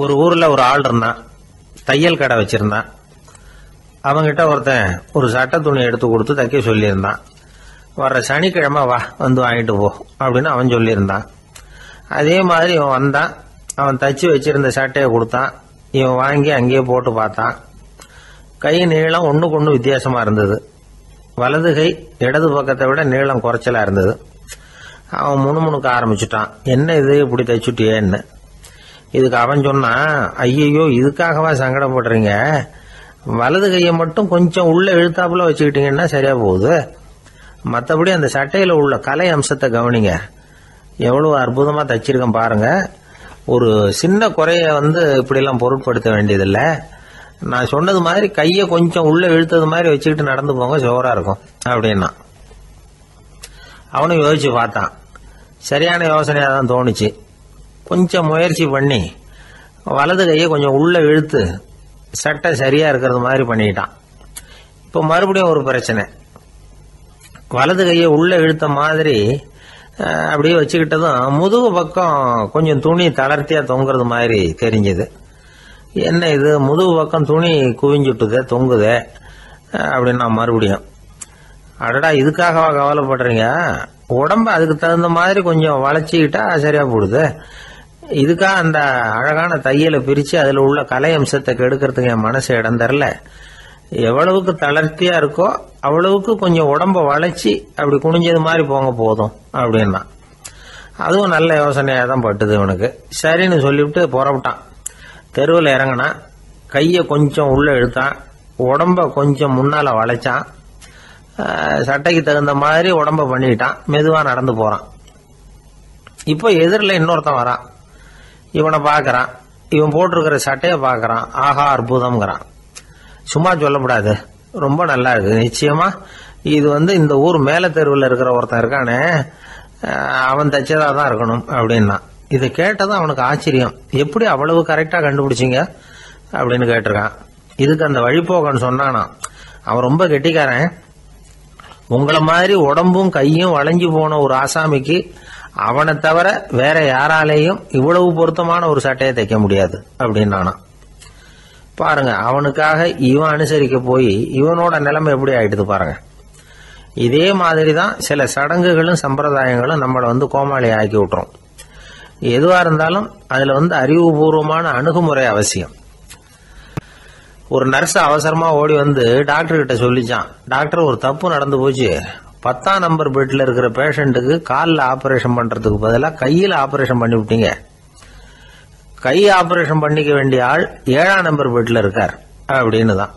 ஒரு ஊர்ல ஒரு ஆள் இருந்தான். தையல் கடை வச்சிருந்தான். அவங்கிட்ட ஒருத்தன் ஒரு சட்டை துணி எடுத்து கொடுத்து தைக்க சொல்லியிருந்தான். வர்ற சனிக்கிழமை வா வந்து வாங்கிட்டு போ அப்படின்னு அவன் சொல்லியிருந்தான். அதே மாதிரி இவன் வந்தான். அவன் தச்சு வச்சிருந்த சட்டையை கொடுத்தான். இவன் வாங்கி அங்கேயே போட்டு பார்த்தான். கை நீளம் ஒண்ணுக்கு ஒண்ணு வித்தியாசமா இருந்தது. வலது கை இடது பக்கத்தை விட நீளம் குறைச்சலா இருந்தது. அவன் முணுமுணுக்க ஆரம்பிச்சுட்டான். என்ன இது இப்படி தைச்சுட்டியேன்னு. இதுக்கு அவன் சொன்னான், ஐயோ இதுக்காகவா சங்கடப்படுறீங்க, வலது கையை மட்டும் கொஞ்சம் உள்ள இழுத்தாப்புல வச்சுக்கிட்டீங்கன்னா சரியா போகுது. மற்றபடி அந்த சட்டையில உள்ள கலை அம்சத்தை கவனிங்க, எவ்வளவு அற்புதமா தச்சிருக்கேன் பாருங்க. ஒரு சின்ன குறைய இப்படி எல்லாம் பொருட்படுத்த வேண்டியதில்லை. நான் சொன்னது மாதிரி கையை கொஞ்சம் உள்ள இழுத்தது மாதிரி வச்சுக்கிட்டு நடந்து போங்க, ஜோரா இருக்கும் அப்படின்னா. அவனும் யோசிச்சு பார்த்தான். சரியான யோசனையா தான் தோணுச்சு. கொஞ்சம் முயற்சி பண்ணி வலது கையை கொஞ்சம் உள்ள இழுத்து சட்டை சரியா இருக்கிறது மாதிரி பண்ணிட்டான். இப்போ மறுபடியும் ஒரு பிரச்சனை. வலது கையை உள்ள இழுத்த மாதிரி அப்படியே வச்சுக்கிட்டதும் முதுகு பக்கம் கொஞ்சம் துணி தளர்த்தியா தொங்குறது மாதிரி தெரிஞ்சது. என்ன இது முதுகு பக்கம் துணி குவிஞ்சுட்டுதே தொங்குதே அப்படின்னா மறுபடியும், அடடா இதுக்காகவா கவலைப்படுறீங்க, உடம்ப அதுக்கு தகுந்த மாதிரி கொஞ்சம் வளைச்சிக்கிட்டா சரியா போடுது. இதுக்காக அந்த அழகான தையலை பிரிச்சு அதுல உள்ள கலை அம்சத்தை கெடுக்கிறதுக்கு என் மனசு இடம் தரல. எவ்வளவுக்கு தளர்த்தியா இருக்கோ அவ்வளவுக்கு கொஞ்சம் உடம்ப வளைச்சி அப்படி குனிஞ்சது மாதிரி போங்க போதும் அப்படின்னா. அதுவும் நல்ல யோசனையா தான் பட்டுது இவனுக்கு. சரின்னு சொல்லிவிட்டு புறப்பட்டான். தெருவில் இறங்கினான். கையை கொஞ்சம் உள்ள இழுத்தான். உடம்ப கொஞ்சம் முன்னால வளைச்சான். சட்டைக்கு தகுந்த மாதிரி உடம்ப பண்ணிட்டான். மெதுவா நடந்து போறான். இப்போ எதிரில் இன்னொருத்தன் வரான். இவனை பாக்குறான். இவன் போட்டிருக்கிற சட்டையை பாக்குறான். ஆஹா அற்புதம்ங்கிறான். சும்மா சொல்லக்கூடாது, ரொம்ப நல்லா இருக்கு, நிச்சயமா இது இந்த ஊர் மேல தெருவில் இருக்கிற ஒருத்தன் இருக்கானே அவன் தச்சதா தான் இருக்கணும் அப்படின்னா. இதை கேட்டதும் அவனுக்கு ஆச்சரியம். எப்படி அவ்வளவு கரெக்டா கண்டுபிடிச்சிங்க அப்படின்னு கேட்டிருக்கான். இதுக்கு அந்த வழிபோக்கன்னு சொன்னானா, அவன் ரொம்ப கெட்டிக்காரன். உங்களை மாதிரி உடம்பும் கையும் வளைஞ்சு போன ஒரு ஆசாமிக்கு அவனை தவிர வேற யாராலேயும் இவ்வளவு பொருத்தமான ஒரு சட்டையை தைக்க முடியாது அப்படின்னானா. பாருங்க, அவனுக்காக இவன் அனுசரிக்க போய் இவனோட நிலைமை எப்படி ஆயிடுது பாருங்க. இதே மாதிரி தான் சில சடங்குகளும் சம்பிரதாயங்களும் நம்மளை கோமாளி ஆக்கி விட்டுரும். எதுவா இருந்தாலும் அதுல அறிவுபூர்வமான அணுகுமுறை அவசியம். ஒரு நர்ஸ் அவசரமா ஓடி டாக்டர் கிட்ட சொல்லிச்சான், டாக்டர் ஒரு தப்பு நடந்து போச்சு, 10ஆம் நம்பர் பெட்ல இருக்கிற பேஷண்ட்டுக்கு காலில் ஆபரேஷன் பண்றதுக்கு பதிலாக கையில் ஆபரேஷன் பண்ணி விட்டீங்க. கை ஆபரேஷன் பண்ணிக்க வேண்டிய ஆள் 7ஆம் நம்பர் பெட்ல இருக்கார் அப்படின்னு தான்.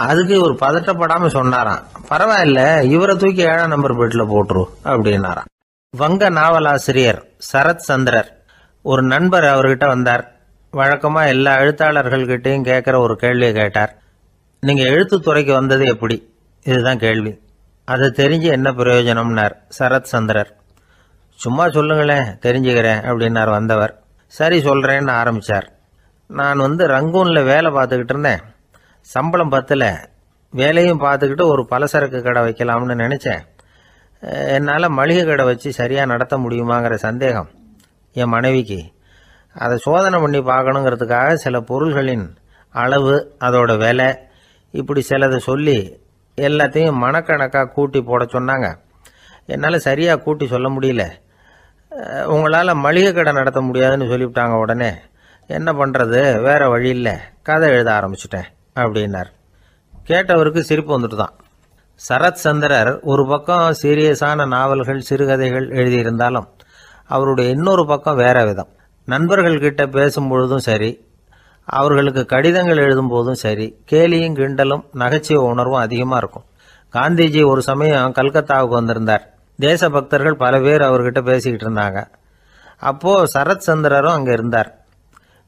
அதுக்கு ஒரு பதட்டப்படாம சொன்னாராம், பரவாயில்ல இவரை தூக்கி 7ஆம் நம்பர் பெட்ல போட்டுரு அப்படின்னாராம். வங்க நாவலாசிரியர் சரத் சந்திரர் ஒரு நண்பர் அவர்கிட்ட வந்தார். வழக்கமா எல்லா எழுத்தாளர்கள்கிட்டையும் கேட்கிற ஒரு கேள்வியை கேட்டார். நீங்க எழுத்துத்துறைக்கு வந்தது எப்படி, இதுதான் கேள்வி. அதை தெரிஞ்சு என்ன பிரயோஜனம்னார் சரத் சந்திரர். சும்மா சொல்லுங்களேன் தெரிஞ்சுக்கிறேன் அப்படின்னார் வந்தவர். சரி சொல்றேன்னு ஆரம்பிச்சார். நான் ரங்கூன்ல வேலை பார்த்துக்கிட்டு இருந்தேன். சம்பளம் பத்தல. வேலையும் பார்த்துக்கிட்டு ஒரு பலசரக்கு கடை வைக்கலாம்னு நினைச்சேன். என்னால் மளிகை கடை வச்சு சரியாக நடத்த முடியுமாங்கிற சந்தேகம் என் மனைவிக்கு. அதை சோதனை பண்ணி பார்க்கணுங்கிறதுக்காக சில பொருள்களின் அளவு, அதோட விலை, இப்படி சிலதை சொல்லி எல்லாத்தையும் மனக்கணக்காக கூட்டி போட சொன்னாங்க. என்னால் சரியாக கூட்டி சொல்ல முடியல. உங்களால் மளிகை கடை நடத்த முடியாதுன்னு சொல்லிவிட்டாங்க. உடனே என்ன பண்ணுறது, வேற வழி இல்லை, கதை எழுத ஆரம்பிச்சிட்டேன் அப்படின்னார். கேட்டவருக்கு சிரிப்பு வந்துட்டு தான். சரத் சந்திரர் ஒரு பக்கம் சீரியஸான நாவல்கள் சிறுகதைகள் எழுதியிருந்தாலும் அவருடைய இன்னொரு பக்கம் வேற விதம். நண்பர்கள் கிட்ட பேசும்பொழுதும் சரி, அவர்களுக்கு கடிதங்கள் எழுதும் போதும் சரி, கேலியும் கிண்டலும் நகைச்சுவை உணர்வும் அதிகமா இருக்கும். காந்திஜி ஒரு சமயம் கல்கத்தாவுக்கு வந்திருந்தார். தேசபக்தர்கள் பல பேர் அவர்கிட்ட பேசிக்கிட்டு இருந்தாங்க. அப்போ சரத் சந்திரரும் அங்க இருந்தார்.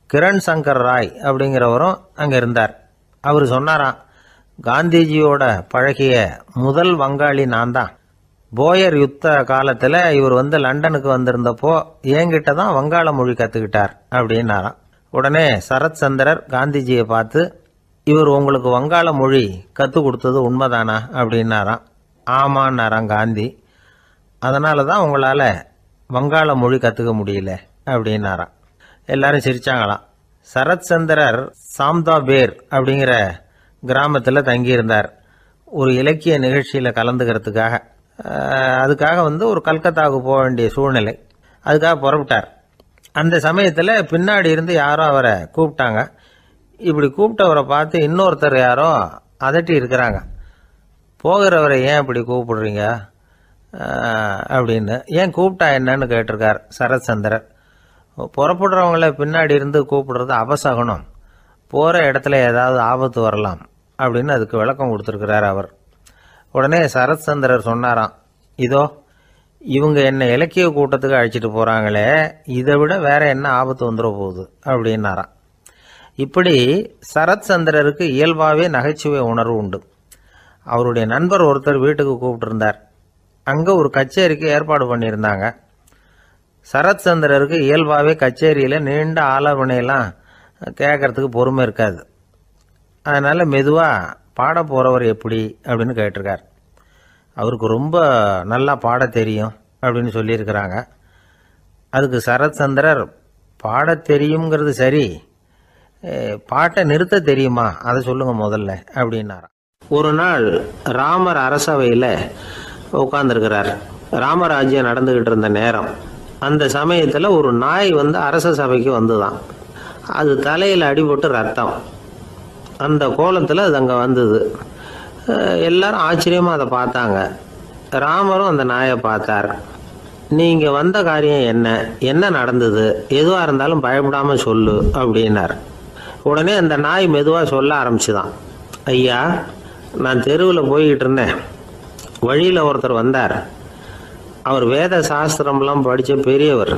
கிரண் சங்கர் ராய் அப்படிங்கிறவரும் அங்க இருந்தார். அவர் சொன்னாராம், காந்திஜியோட பழகிய முதல் வங்காளி நான் தான். போயர் யுத்த காலத்துல இவர் லண்டனுக்கு வந்திருந்தப்போ என்கிட்ட தான் வங்காள மொழி கத்துக்கிட்டார் அப்படின்னாராம். உடனே சரத் சந்திரர் காந்திஜியை பார்த்து, இவர் உங்களுக்கு வங்காள மொழி கத்து கொடுத்தது உண்மைதானா அப்படின்னாராம். ஆமான்னாராம் காந்தி. அதனாலதான் உங்களால வங்காள மொழி கத்துக்க முடியல அப்படின்னாராம். எல்லாரும் சிரிச்சாங்களாம். சரத்சந்திரர் சாம்தாபேர் அப்படிங்கிற கிராமத்தில் தங்கியிருந்தார். ஒரு இலக்கிய நிகழ்ச்சியில் கலந்துக்கிறதுக்காக. அதுக்காக ஒரு கல்கத்தாவுக்கு போக வேண்டிய சூழ்நிலை. அதுக்காக புறப்பட்டார். அந்த சமயத்தில் பின்னாடி இருந்து யாரோ அவரை கூப்பிட்டாங்க. இப்படி கூப்பிட்டவரை பார்த்து இன்னொருத்தர் யாரோ அதட்டி இருக்கிறாங்க. போகிறவரை ஏன் இப்படி கூப்பிடுறீங்க அப்படின்னு. ஏன் கூப்பிட்டா என்னன்னு கேட்டிருக்கார் சரத்சந்திரர். புறப்படுறவங்கள பின்னாடி இருந்து கூப்பிடுறது அபசகுனம், போகிற இடத்துல ஏதாவது ஆபத்து வரலாம் அப்படின்னு அதுக்கு விளக்கம் கொடுத்துருக்கிறார் அவர். உடனே சரத்சந்திரர் சொன்னாராம், இதோ இவங்க என்ன இலக்கிய கூட்டத்துக்கு அழைச்சிட்டு போகிறாங்களே, இதை விட வேற என்ன ஆபத்து வந்துட போகுது அப்படின்னாராம். இப்படி சரத்சந்திரருக்கு இயல்பாகவே நகைச்சுவை உணர்வு உண்டு. அவருடைய நண்பர் ஒருத்தர் வீட்டுக்கு கூப்பிட்டுருந்தார். அங்கே ஒரு கச்சேரிக்கு ஏற்பாடு பண்ணியிருந்தாங்க. சரத்சந்திரருக்கு இயல்பாகவே கச்சேரியில் நீண்ட ஆலோசனையெல்லாம் கேட்கறதுக்கு பொறுமை இருக்காது. அதனால் மெதுவாக பாட போகிறவர் எப்படி அப்படின்னு கேட்டிருக்கார். அவருக்கு ரொம்ப நல்லா பாட தெரியும் அப்படின்னு சொல்லியிருக்கிறாங்க. அதுக்கு சரத்சந்திரர், பாட தெரியுங்கிறது சரி, பாட்டை நிறுத்த தெரியுமா அதை சொல்லுங்க முதல்ல அப்படின்னாராம். ஒரு நாள் ராமர் அரசவையில் உட்கார்ந்துருக்கிறார். ராமராஜ்யம் நடந்துகிட்டு இருந்த நேரம். அந்த சமயத்தில் ஒரு நாய் அரச சபைக்கு வந்துதான். அது தலையில் அடிபட்டு ரத்தம். அந்த கோலத்தில் அது அங்கே வந்தது. எல்லாரும் ஆச்சரியமாக அதை பார்த்தாங்க. ராமரும் அந்த நாயை பார்த்தார். நீங்கள் வந்த காரியம் என்ன, என்ன நடந்தது, எதுவாக இருந்தாலும் பயப்படாமல் சொல்லு அப்படின்னார். உடனே அந்த நாய் மெதுவாக சொல்ல ஆரம்பிச்சுதான். ஐயா, நான் தெருவில் போய்கிட்டு இருந்தேன். வழியில் ஒருத்தர் வந்தார். அவர் வேத சாஸ்திரம்லாம் படித்த பெரியவர்.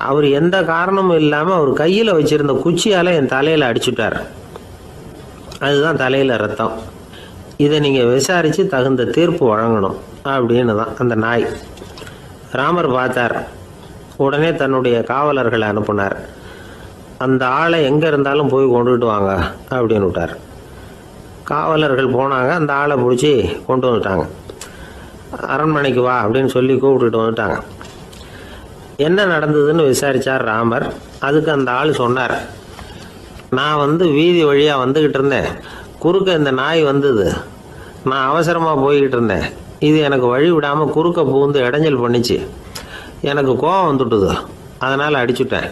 அவர் எந்த காரணமும் இல்லாமல் அவர் கையில் வச்சிருந்த குச்சியால் என் தலையில் அடிச்சுட்டார். அதுதான் தலையில் ரத்தம். இதை நீங்கள் விசாரித்து தகுந்த தீர்ப்பு வழங்கணும் அப்படின்னு தான் அந்த நாய். ராமர் பார்த்தார். உடனே தன்னுடைய காவலர்களை அனுப்புனார். அந்த ஆளை எங்கே இருந்தாலும் போய் கொண்டுகிட்டு வாங்க அப்படின்னு விட்டார். காவலர்கள் போனாங்க. அந்த ஆளை பிடிச்சி கொண்டு வந்துட்டாங்க. அரண்மனைக்கு வா அப்படின்னு சொல்லி கூப்பிட்டுட்டு வந்துட்டாங்க. என்ன நடந்ததுன்னு விசாரித்தார் ராமர். அதுக்கு அந்த ஆள் சொன்னார், நான் வீதி வழியாக வந்துக்கிட்டு இருந்தேன். குறுக்க இந்த நாய் வந்தது. நான் அவசரமாக போய்கிட்டு இருந்தேன். இது எனக்கு வழி விடாமல் குறுக்க பூந்து இடைஞ்சல் பண்ணிச்சு. எனக்கு கோபம் வந்துட்டுது. அதனால் அடிச்சுட்டேன்.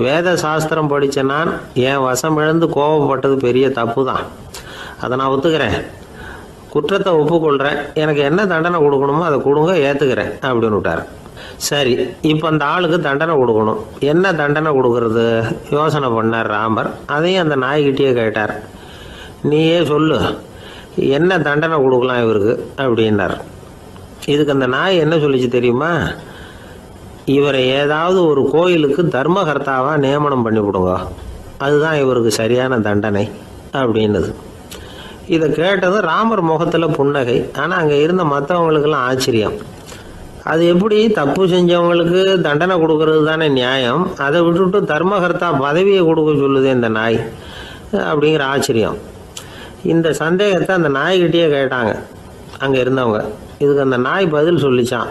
வேத சாஸ்திரம் படித்த நான் என் வசம் இழந்து கோபப்பட்டது பெரிய தப்பு தான். அதை நான் ஒத்துக்கிறேன். குற்றத்தை ஒப்புக்கொள்கிறேன். எனக்கு என்ன தண்டனை கொடுக்கணுமோ அதை கொடுங்க, ஏற்றுக்கிறேன் அப்படின்னு விட்டார். சரி, இப்போ அந்த ஆளுக்கு தண்டனை கொடுக்கணும். என்ன தண்டனை கொடுக்கறது யோசனை பண்ணார் ராமர். அதையும் அந்த நாய்கிட்டே கேட்டார். நீயே சொல்லு, என்ன தண்டனை கொடுக்கலாம் இவருக்கு அப்படின்னார். இதுக்கு அந்த நாய் என்ன சொல்லிச்சு தெரியுமா? இவரை ஏதாவது ஒரு கோயிலுக்கு தர்மகர்த்தாவாக நியமனம் பண்ணி விடுங்க, அதுதான் இவருக்கு சரியான தண்டனை அப்படின்னது. இதை கேட்டது ராமர் முகத்தில் புன்னகை. ஆனால் அங்கே இருந்த மற்றவங்களுக்கெல்லாம் ஆச்சரியம். அது எப்படி, தப்பு செஞ்சவங்களுக்கு தண்டனை கொடுக்கறது தானே நியாயம், அதை விட்டுவிட்டு தர்மகர்த்தா பதவியை கொடுக்க சொல்லுது இந்த நாய் அப்படிங்கிற ஆச்சரியம். இந்த சந்தேகத்தை அந்த நாய்கிட்டே கேட்டாங்க அங்கே இருந்தவங்க. இதுக்கு அந்த நாய் பதில் சொல்லிச்சான்.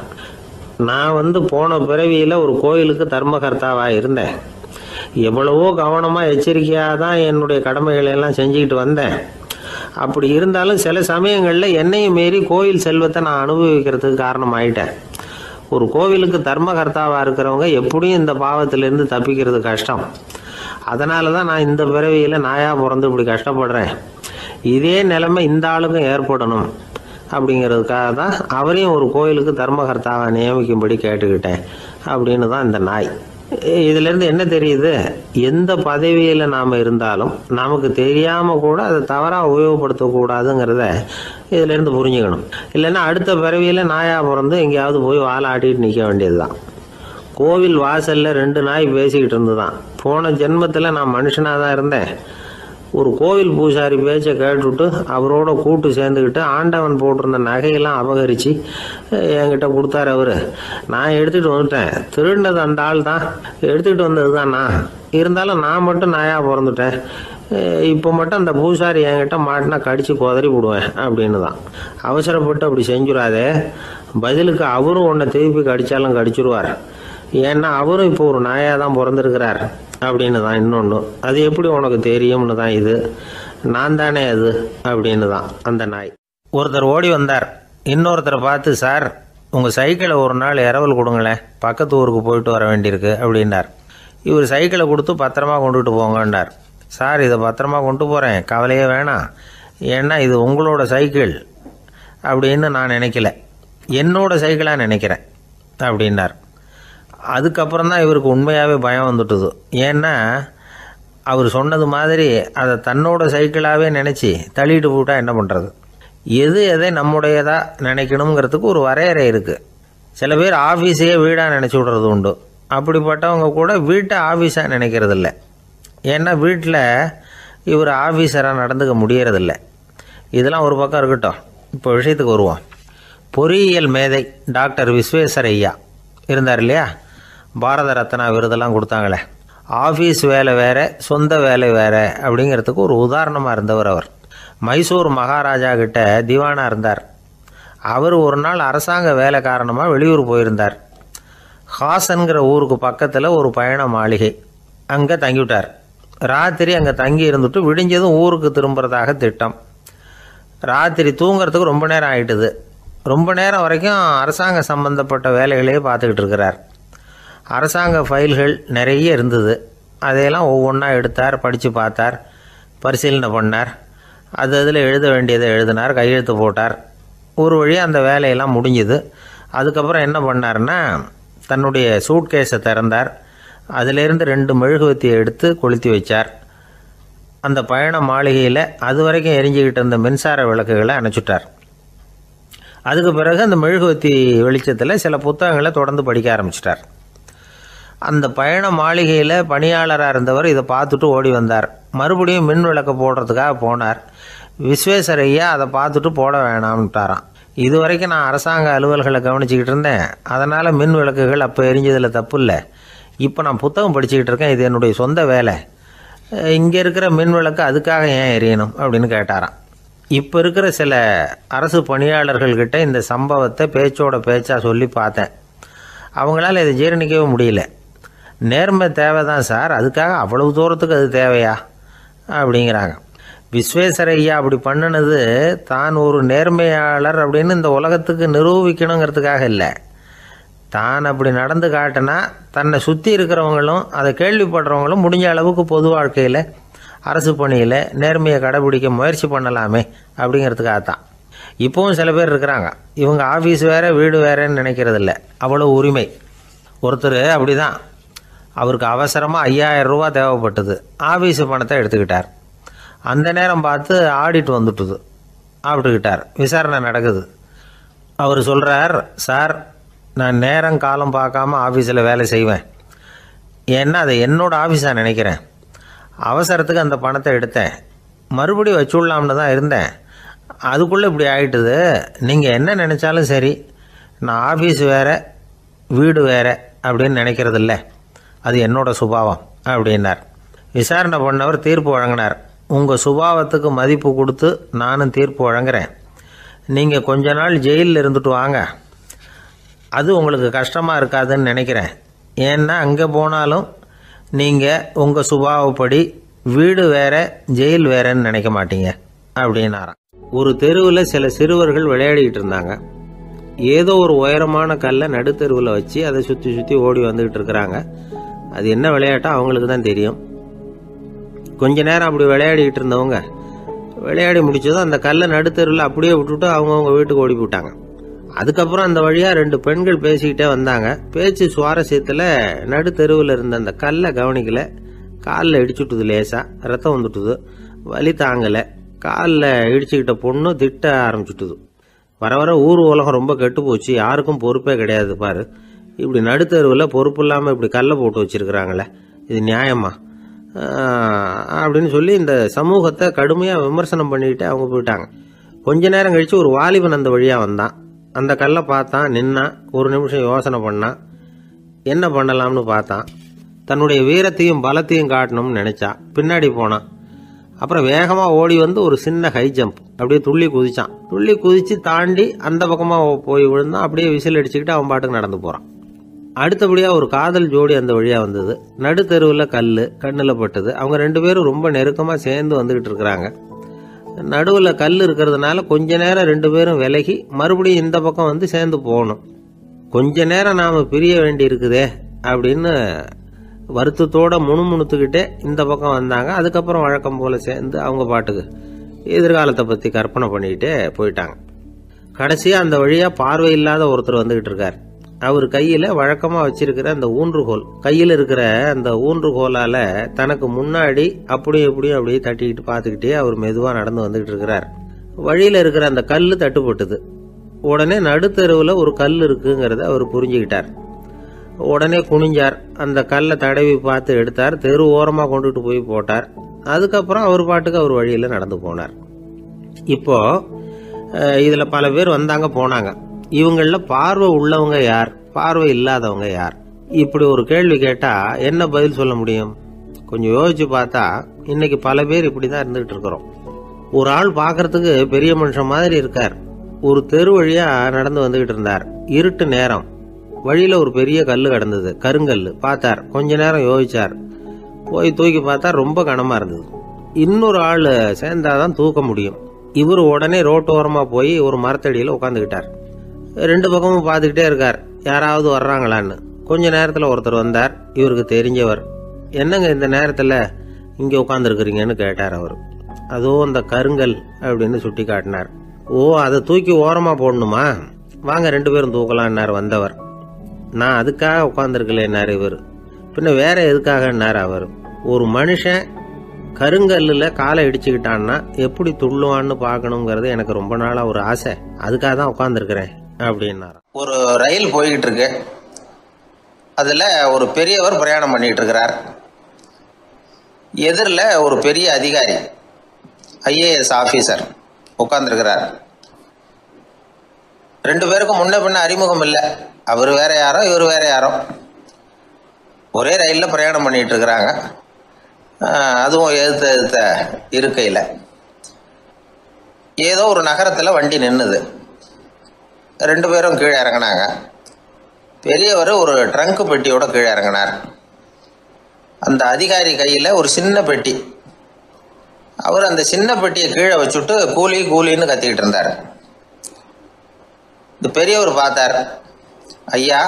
நான் போன பிறவியில் ஒரு கோயிலுக்கு தர்மகர்த்தாவாக இருந்தேன். எவ்வளவோ கவனமாக எச்சரிக்கையாக தான் என்னுடைய கடமைகளை எல்லாம் செஞ்சுக்கிட்டு வந்தேன். அப்படி இருந்தாலும் சில சமயங்களில் என்னையும் மீறி கோயில் செல்வத்தை நான் அனுபவிக்கிறதுக்கு காரணம் ஆயிட்டேன். ஒரு கோவிலுக்கு தர்மகர்த்தாவாக இருக்கிறவங்க எப்படியும் இந்த பாவத்திலேருந்து தப்பிக்கிறது கஷ்டம். அதனால தான் நான் இந்த பிறவியில் நாயாக பிறந்து இப்படி கஷ்டப்படுறேன். இதே நிலைமை இந்த ஆளுக்கும் ஏற்படணும் அப்படிங்கிறதுக்காக தான் அவரையும் ஒரு கோயிலுக்கு தர்மகர்த்தாவை நியமிக்கும்படி கேட்டுக்கிட்டேன் அப்படின்னு தான் இந்த நாய். இதிலேருந்து என்ன தெரியுது? எந்த பதவியில் நாம் இருந்தாலும் நமக்கு தெரியாமல் கூட அதை தவறாக உபயோகப்படுத்தக்கூடாதுங்கிறத இதிலேருந்து புரிஞ்சுக்கணும். இல்லைன்னா அடுத்த பிறவியில் நாயாக பிறந்து எங்கேயாவது போய் வாழை ஆட்டிட்டு நிற்க வேண்டியது தான். கோவில் வாசலில் 2 நாய் பேசிக்கிட்டு இருந்துதான். போன ஜென்மத்தில் நான் மனுஷனாக தான் இருந்தேன். ஒரு கோவில் பூசாரி பேச்சை கேட்டுவிட்டு அவரோட கூட்டு சேர்ந்துக்கிட்டு ஆண்டவன் போட்டிருந்த நகையெல்லாம் அபகரித்து என்கிட்ட கொடுத்தாரு அவர். நான் எடுத்துகிட்டு வந்துட்டேன். திருடினது அந்த ஆள் தான், எடுத்துக்கிட்டு வந்தது தான் நான். இருந்தாலும் நான் மட்டும் நாயாக பிறந்துட்டேன். இப்போ மட்டும் அந்த பூசாரி என்கிட்ட மாட்டினா கடித்து குதறி விடுவேன் அப்படின்னு தான். அவசரப்பட்டு அப்படி செஞ்சுடாதே. பதிலுக்கு அவரும் உன்னை திருப்பி கடித்தாலும் கடிச்சிருவார். ஏன்னா அவரும் இப்போ ஒரு நாயாக தான் பிறந்திருக்கிறார் அப்படின்னு தான் இன்னொன்று. அது எப்படி உனக்கு தெரியும்னு தான் இது. நான் தானே அது அப்படின்னு தான் அந்த நாய். ஒருத்தர் ஓடி வந்தார். இன்னொருத்தரை பார்த்து, சார் உங்கள் சைக்கிளை ஒரு நாள் இரவல் கொடுங்களேன், பக்கத்து ஊருக்கு போயிட்டு வர வேண்டியிருக்கு அப்படின்னார். இவர் சைக்கிளை கொடுத்து பத்திரமா கொண்டுட்டு போங்கன்னார். சார் இதை பத்திரமா கொண்டு போகிறேன், கவலையே வேணாம், ஏன்னா இது உங்களோட சைக்கிள் அப்படின்னு நான் நினைக்கல, என்னோட சைக்கிளாக நினைக்கிறேன் அப்படின்னார். அதுக்கப்புறம் தான் இவருக்கு உண்மையாகவே பயம் வந்துட்டுது. ஏன்னா அவர் சொன்னது மாதிரி அதை தன்னோட சைக்கிளாகவே நினச்சி தள்ளிட்டு போட்டால் என்ன பண்ணுறது? எது எதை நம்முடையதாக நினைக்கணுங்கிறதுக்கு ஒரு வரையறை இருக்குது. சில பேர் ஆஃபீஸையே வீடாக நினச்சி விடுறது உண்டு. அப்படிப்பட்டவங்க கூட வீட்டை ஆஃபீஸாக நினைக்கிறது இல்லை. ஏன்னா வீட்டில் இவர் ஆஃபீஸராக நடந்துக்க முடியறதில்ல. இதெல்லாம் ஒரு பக்கம் இருக்கட்டும், இப்போ விஷயத்துக்கு வருவோம். பொறியியல் மேதை டாக்டர் விஸ்வேஸ்வரய்யா இருந்தார் இல்லையா, பாரத ரத்னா விருதெல்லாம் கொடுத்தாங்களே. ஆஃபீஸ் வேலை வேற, சொந்த வேலை வேற அப்படிங்கிறதுக்கு ஒரு உதாரணமாக இருந்தவர் அவர். மைசூர் மகாராஜா கிட்ட திவானா இருந்தார். அவர் ஒரு நாள் அரசாங்க வேலை காரணமாக வெளியூர் போயிருந்தார். ஹாசன்கிற ஊருக்கு பக்கத்தில் ஒரு பயண மாளிகை, அங்கே தங்கிவிட்டார். ராத்திரி அங்கே தங்கி இருந்துட்டு விடிஞ்சதும் ஊருக்கு திரும்புறதாக திட்டம். ராத்திரி தூங்கிறதுக்கு ரொம்ப நேரம் ஆகிட்டுது. ரொம்ப நேரம் வரைக்கும் அரசாங்க சம்பந்தப்பட்ட வேலைகளையே பார்த்துக்கிட்டு இருக்கிறார். அரசாங்க ஃபைல்கள் நிறைய இருந்தது. அதையெல்லாம் ஒவ்வொன்றா எடுத்தார், படித்து பார்த்தார், பரிசீலனை பண்ணார். அதில் எழுத வேண்டியதை எழுதினார், கையெழுத்து போட்டார். ஒரு வழியாக அந்த வேலையெல்லாம் முடிஞ்சுது. அதுக்கப்புறம் என்ன பண்ணார்னா, தன்னுடைய சூட்கேஸை திறந்தார். அதிலிருந்து 2 மெழுகுவத்தியை எடுத்து கொளுத்தி வச்சார். அந்த பயண மாளிகையில் அது வரைக்கும் எரிஞ்சிக்கிட்டு இருந்த மின்சார விளக்குகளை அணைச்சிட்டார். அதுக்கு பிறகு அந்த மெழுகுவத்தி வெளிச்சத்தில் சில புத்தகங்களை தொடர்ந்து படிக்க ஆரம்பிச்சிட்டார். அந்த பயண மாளிகையில் பணியாளராக இருந்தவர் இதை பார்த்துட்டு ஓடி வந்தார். மறுபடியும் மின் விளக்கு போடுறதுக்காக போனார். விஸ்வேஸ்வரய்யா அதை பார்த்துட்டு போட வேணாம்ட்டாராம். இது வரைக்கும் நான் அரசாங்க அலுவல்களை கவனிச்சிக்கிட்டு இருந்தேன், அதனால் மின் விளக்குகள் அப்போ எரிஞ்சதில் தப்பு இல்லை. இப்போ நான் புத்தகம் படிச்சுக்கிட்டு இருக்கேன், இது என்னுடைய சொந்த வேலை, இங்கே இருக்கிற மின் விளக்கு அதுக்காக ஏன் எரியணும் அப்படின்னு கேட்டாராம். இப்போ இருக்கிற சில அரசு பணியாளர்கள்கிட்ட இந்த சம்பவத்தை பேச்சோட பேச்சாக சொல்லி பார்த்தேன். அவங்களால இதை ஜீரணிக்கவே முடியல. நேர்மை தேவை தான் சார், அதுக்காக அவ்வளவு தூரத்துக்கு அது தேவையா அப்படிங்கிறாங்க. விஸ்வேஸ்வரய்யா அப்படி பண்ணினது தான் ஒரு நேர்மையாளர் அப்படின்னு இந்த உலகத்துக்கு நிரூபிக்கணுங்கிறதுக்காக இல்லை. தான் அப்படி நடந்து காட்டினா தன்னை சுற்றி இருக்கிறவங்களும் அதை கேள்விப்படுறவங்களும் முடிஞ்ச அளவுக்கு பொது வாழ்க்கையில் அரசு பணியில் நேர்மையை கடைபிடிக்க முயற்சி பண்ணலாமே அப்படிங்கிறதுக்காகத்தான். இப்போவும் சில பேர் இருக்கிறாங்க, இவங்க ஆஃபீஸ் வேறு வீடு வேறேன்னு நினைக்கிறதில்ல, அவ்வளோ உரிமை. ஒருத்தர் அப்படி தான், அவருக்கு அவசரமாக 5000 ரூபா தேவைப்பட்டது. ஆஃபீஸு பணத்தை எடுத்துக்கிட்டார். அந்த நேரம் பார்த்து ஆடிட் வந்துட்டுது. ஆப்பிட்டுக்கிட்டார். விசாரணை நடக்குது. அவர் சொல்கிறார், சார் நான் நேரம் காலம் பார்க்காம ஆஃபீஸில் வேலை செய்வேன், ஏன்னா அதை என்னோடய ஆஃபீஸாக நினைக்கிறேன். அவசரத்துக்கு அந்த பணத்தை எடுத்தேன், மறுபடியும் வச்சுடலாம்னு தான் இருந்தேன், அதுக்குள்ளே இப்படி ஆகிட்டுது. நீங்கள் என்ன நினச்சாலும் சரி, நான் ஆஃபீஸ் வேறு வீடு வேறு அப்படின்னு நினைக்கிறதில்ல, அது என்னோட சுபாவம் அப்படின்னார். விசாரணை பண்ணவர் தீர்ப்பு வழங்கினார். உங்கள் சுபாவத்துக்கு மதிப்பு கொடுத்து நானும் தீர்ப்பு வழங்குறேன். நீங்கள் கொஞ்ச நாள் ஜெயிலில் இருந்துட்டு வாங்க, அது உங்களுக்கு கஷ்டமாக இருக்காதுன்னு நினைக்கிறேன். ஏன்னா அங்கே போனாலும் நீங்கள் உங்கள் சுபாவப்படி வீடு வேற ஜெயில் வேறன்னு நினைக்க மாட்டீங்க அப்படின்னாராம். ஒரு தெருவில் சில சிறுவர்கள் விளையாடிக்கிட்டு இருந்தாங்க. ஏதோ ஒரு உயரமான கல்லை நடுத்தெருவில் வச்சு அதை சுற்றி சுற்றி ஓடி வந்துக்கிட்டு இருக்கிறாங்க. அது என்ன விளையாட்டோ அவங்களுக்கு தான் தெரியும். கொஞ்ச நேரம் அப்படி விளையாடிக்கிட்டு இருந்தவங்க விளையாடி முடிச்சதும் அந்த கல்லை நடுத்தெருவில் அப்படியே விட்டுட்டு அவங்கவுங்க வீட்டுக்கு ஓடி போட்டாங்க. அதுக்கப்புறம் அந்த வழியாக 2 பெண்கள் பேசிக்கிட்டே வந்தாங்க. பேச்சு சுவாரஸ்யத்தில் நடுத்தெருவில் இருந்த அந்த கல்லை கவனிக்கல, காலில் இடிச்சுட்டுது, லேசாக ரத்தம் வந்துட்டுது, வலி தாங்கலை. காலில் இடிச்சுக்கிட்ட பொண்ணு திட்ட ஆரம்பிச்சுட்டுது. வர வர ஊர் உலகம் ரொம்ப கெட்டு போச்சு, யாருக்கும் பொறுப்பே கிடையாது பாரு, இப்படி நடுத்தெருவில் பொறுப்பு இல்லாமல் இப்படி கல்லை போட்டு வச்சிருக்கிறாங்களே, இது நியாயமா அப்படின்னு சொல்லி இந்த சமூகத்தை கடுமையாக விமர்சனம் பண்ணிக்கிட்டு அவங்க போயிட்டாங்க. கொஞ்ச நேரம் கழித்து ஒரு வாலிபன் அந்த வழியாக வந்தான். அந்த கல்லை பார்த்தான், நின்னான், ஒரு நிமிஷம் யோசனை பண்ணான், என்ன பண்ணலாம்னு பார்த்தான். தன்னுடைய வீரத்தையும் பலத்தையும் காட்டணும்னு நினைச்சான். பின்னாடி போனான். அப்புறம் வேகமாக ஓடி வந்து ஒரு சின்ன ஹை ஜம்ப் அப்படியே துள்ளி குதிச்சான். துள்ளி குதித்து தாண்டி அந்த பக்கமாக போய் விழுந்தான். அப்படியே விசில் அடிச்சுக்கிட்டு அவன் பாட்டுக்கு நடந்து போகிறான். அடுத்தபடியாக ஒரு காதல் ஜோடி அந்த வழியாக வந்தது. நடுத்தெருவில் கண்ணில் பட்டது. அவங்க 2 பேரும் ரொம்ப நெருக்கமாக சேர்ந்து வந்துக்கிட்டு இருக்கிறாங்க. நடுவில் கல் இருக்கிறதுனால கொஞ்ச நேரம் 2 பேரும் விலகி மறுபடியும் இந்த பக்கம் வந்து சேர்ந்து போகணும். கொஞ்ச நேரம் நாம் பிரிய வேண்டி இருக்குதே அப்படின்னு வருத்தத்தோட முணுமுணுத்துக்கிட்டே இந்த பக்கம் வந்தாங்க. அதுக்கப்புறம் வழக்கம் போல சேர்ந்து அவங்க பாட்டுக்கு எதிர்காலத்தை பற்றி கற்பனை பண்ணிக்கிட்டே போயிட்டாங்க. கடைசியாக அந்த வழியாக பார்வை இல்லாத ஒருத்தர் வந்துக்கிட்டு இருக்கார். அவர் கையில் வழக்கமாக வச்சிருக்கிற அந்த ஊன்றுகோல், கையில் இருக்கிற அந்த ஊன்றுகோலால் தனக்கு முன்னாடி அப்படியே அப்படியே தட்டிக்கிட்டு பார்த்துக்கிட்டே அவர் மெதுவாக நடந்து வந்துக்கிட்டு இருக்கிறார். வழியில் இருக்கிற அந்த கல் தட்டுப்பட்டுது. உடனே நடுத்தெருவில் ஒரு கல் இருக்குங்கிறத அவர் புரிஞ்சுக்கிட்டார். உடனே குனிஞ்சார். அந்த கல்லை தடவி பார்த்து எடுத்தார். தெரு ஓரமாக கொண்டுட்டு போய் போட்டார். அதுக்கப்புறம் அவர் பாட்டுக்கு அவர் வழியில் நடந்து போனார். இப்போ இதில் பல பேர் வந்தாங்க போனாங்க. இவங்களில் பார்வை உள்ளவங்க யார், பார்வை இல்லாதவங்க யார்? இப்படி ஒரு கேள்வி கேட்டால் என்ன பதில் சொல்ல முடியும்? கொஞ்சம் யோசிச்சு பார்த்தா இன்னைக்கு பல பேர் இப்படி தான் இருந்துகிட்டு இருக்கிறோம். ஒரு ஆள் பார்க்கறதுக்கு பெரிய மனுஷன் மாதிரி இருக்கார். ஒரு தெரு வழியாக நடந்து வந்துகிட்டு இருந்தார். இருட்டு நேரம். வழியில் ஒரு பெரிய கல் கிடந்தது, கருங்கல். பார்த்தார். கொஞ்ச நேரம் யோசிச்சார். போய் தூக்கி பார்த்தா ரொம்ப கனமாக இருந்தது. இன்னொரு ஆள் சேர்ந்தாதான் தூக்க முடியும். இவர் உடனே ரோட்டோரமாக போய் ஒரு மரத்தடியில் உட்காந்துக்கிட்டார். 2 பக்கமும் பார்த்துக்கிட்டே இருக்கார், யாராவது வர்றாங்களான்னு. கொஞ்ச நேரத்தில் ஒருத்தர் வந்தார். இவருக்கு தெரிஞ்சவர். என்னங்க இந்த நேரத்தில் இங்கே உட்காந்துருக்குறீங்கன்னு கேட்டார் அவர். அதோ அந்த கருங்கல் அப்படின்னு சுட்டி காட்டினார். ஓ, அதை தூக்கி ஓரமாக போடணுமா? வாங்க 2 பேரும் தூக்கலான்னார் வந்தவர். நான் அதுக்காக உட்காந்துருக்கலேன்னார் இவர். பின்ன வேற எதுக்காகன்னார் அவர். ஒரு மனுஷன் கருங்கல்லில் காலை இடிச்சுக்கிட்டான்னா எப்படி துள்ளுவான்னு பார்க்கணுங்கிறது எனக்கு ரொம்ப நாளாக ஒரு ஆசை. அதுக்காக தான் உட்காந்துருக்கிறேன் அப்படின்னார். ஒரு ரயில் போய்கிட்டு இருக்கு. அதில் ஒரு பெரியவர் பிரயாணம் பண்ணிட்டு இருக்கிறார். எதிரில் ஒரு பெரிய அதிகாரி, IAS ஆஃபீஸர் உட்காந்துருக்கிறார். 2 பேருக்கும் முன்ன பின்ன அறிமுகம் இல்லை. அவர் வேற யாரோ, இவர் வேற யாரோ. ஒரே ரயிலில் பிரயாணம் பண்ணிட்டு இருக்கிறாங்க. அதுவும் எதிர்த்த இருக்கையில். ஏதோ ஒரு நகரத்தில் வண்டி நின்றுது. 2 பேரும் கீழே இறங்கினாங்க. பெரியவர் ஒரு ட்ரங்க் பெட்டியோட கீழே இறங்கினார். அந்த அதிகாரி கையில் ஒரு சின்ன பெட்டி. அவர் அந்த சின்ன பெட்டியை கீழே வச்சுட்டு கூலி கூலின்னு கத்திக்கிட்டு இருந்தார். இந்த பெரியவர் பார்த்தார். ஐயா,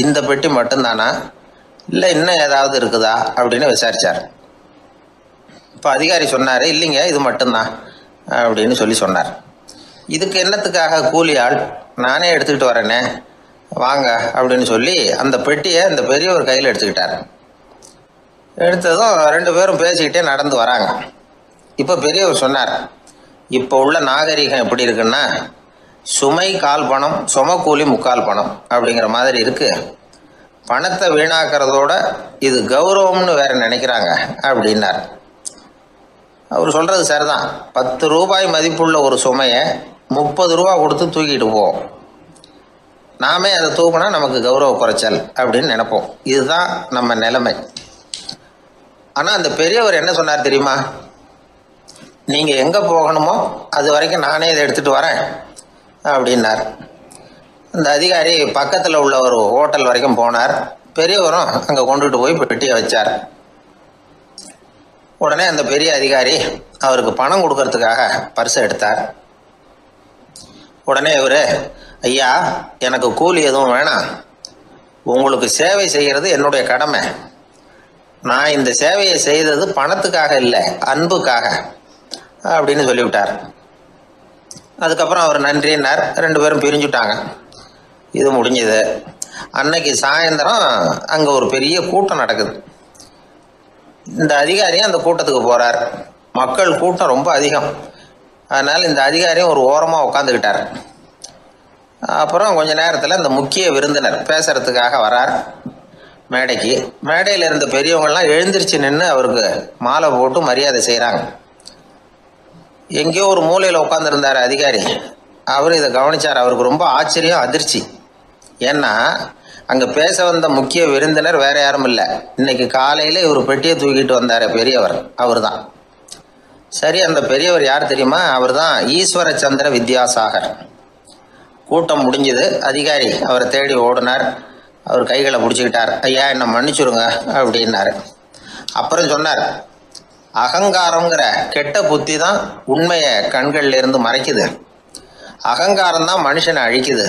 இந்த பெட்டி மட்டும்தானா, இல்லை இன்னும் ஏதாவது இருக்குதா அப்படின்னு விசாரிச்சார். இப்போ அதிகாரி சொன்னார், இல்லைங்க இது மட்டும்தான் அப்படின்னு சொன்னார். இதுக்கு என்னத்துக்காக கூலி ஆள், நானே எடுத்துக்கிட்டு வரேனே, வாங்க அப்படின்னு சொல்லி அந்த பெட்டியை அந்த பெரியவர் கையில் எடுத்துக்கிட்டார். எடுத்ததும் 2 பேரும் பேசிக்கிட்டே நடந்து வராங்க. இப்போ பெரியவர் சொன்னார், இப்போ உள்ள நாகரிகம் எப்படி இருக்குன்னா, சுமை கால் பணம், சுமக்கூலி முக்கால் பணம் அப்படிங்கிற மாதிரி இருக்கு. பணத்தை வீணாக்கிறதோட இது கௌரவம்னு வேற நினைக்கிறாங்க அப்படின்னார். அவர் சொல்றது சரிதான். 10 ரூபாய் மதிப்புள்ள ஒரு சுமையை 30 ரூபா கொடுத்து தூக்கிட்டு போவோம். நாமே அதை தூக்கினா நமக்கு கௌரவ குறைச்சல் அப்படின்னு நினைப்போம். இதுதான் நம்ம நிலைமை. ஆனால் அந்த பெரியவர் என்ன சொன்னார் தெரியுமா? நீங்கள் எங்கே போகணுமோ அது வரைக்கும் நானே இதை எடுத்துகிட்டு வரேன் அப்படின்னார். அந்த அதிகாரி பக்கத்தில் உள்ள ஒரு ஹோட்டல் வரைக்கும் போனார். பெரியவரும் அங்கே கொண்டுட்டு போய் பெட்டியை வச்சார். உடனே அந்த பெரிய அதிகாரி அவருக்கு பணம் கொடுக்கறதுக்காக பர்ஸை எடுத்தார். உடனே இவர், ஐயா எனக்கு கூலி எதுவும் வேணாம், உங்களுக்கு சேவை செய்கிறது என்னுடைய கடமை. நான் இந்த சேவையை செய்தது பணத்துக்காக இல்லை, அன்புக்காக அப்படின்னு சொல்லிவிட்டார். அதுக்கப்புறம் அவர் நன்றின்னார். 2 பேரும் பிரிஞ்சுட்டாங்க. இது முடிஞ்சது. அன்னைக்கு சாயந்தரம் அங்கே ஒரு பெரிய கூட்டம் நடக்குது. இந்த அதிகாரியும் அந்த கூட்டத்துக்கு போகிறார். மக்கள் கூட்டம் ரொம்ப அதிகம். அதனால் இந்த அதிகாரியும் ஒரு ஓரமாக உட்காந்துக்கிட்டார். அப்புறம் கொஞ்ச நேரத்தில் இந்த முக்கிய விருந்தினர் பேசுறதுக்காக வரார் மேடைக்கு. மேடையில் இருந்த பெரியவங்கள்லாம் எழுந்திருச்சு நின்று அவருக்கு மாலை போட்டு மரியாதை செய்கிறாங்க. எங்கேயோ ஒரு மூலையில் உட்காந்துருந்தார் அதிகாரி. அவர் இதை கவனித்தார். அவருக்கு ரொம்ப ஆச்சரியம், அதிர்ச்சி. ஏன்னா அங்கே பேச வந்த முக்கிய விருந்தினர் வேற யாரும் இல்லை. இன்னைக்கு காலையில் இவர் பெட்டியை தூக்கிட்டு வந்தார் பெரியவர், அவர் தான். சரி, அந்த பெரியவர் யார் தெரியுமா? அவர் தான் ஈஸ்வர சந்திர வித்யாசாகர். கூட்டம் முடிஞ்சது. அதிகாரி அவரை தேடி ஓடினார். அவர் கைகளை பிடிச்சிக்கிட்டார். ஐயா என்னை மன்னிச்சுடுங்க அப்படின்னாரு. அப்புறம் சொன்னார், அகங்காரங்கிற கெட்ட புத்தி தான் உண்மையை கண்கள்ல இருந்து மறைக்குது. அகங்காரம் தான் மனுஷனை அழிக்குது.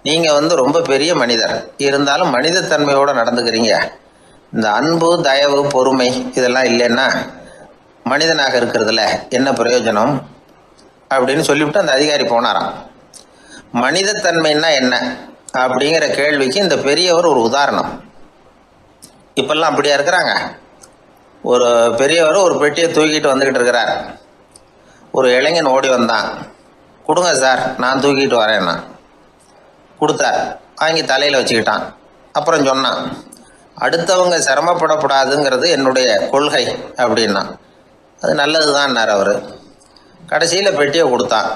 நீங்கள் ரொம்ப பெரிய மனிதர், இருந்தாலும் மனிதத்தன்மையோடு நடந்துக்கிறீங்க. இந்த அன்பு, தயவு, பொறுமை இதெல்லாம் இல்லைன்னா மனிதனாக இருக்கிறதுல என்ன பிரயோஜனம் அப்படின்னு சொல்லிவிட்டு அந்த அதிகாரி போனாராம். மனிதத்தன்மைன்னா என்ன அப்படிங்கிற கேள்விக்கு இந்த பெரியவர் ஒரு உதாரணம். இப்பெல்லாம் அப்படியா இருக்கிறாங்க? ஒரு பெரியவர் ஒரு பெட்டியை தூக்கிட்டு வந்துக்கிட்டு இருக்கிறார். ஒரு இளைஞன் ஓடி வந்தான். கொடுங்க சார், நான் தூக்கிட்டு வரேன்னா. கொடுத்தார். வாங்கி தலையில் வச்சுக்கிட்டான். அப்புறம் சொன்னான், அடுத்தவங்க சிரமப்படக்கூடாதுங்கிறது என்னுடைய கொள்கை அப்படின்னா. அது நல்லது தான்னார் அவர். கடைசியில் பெட்டியை கொடுத்தான்.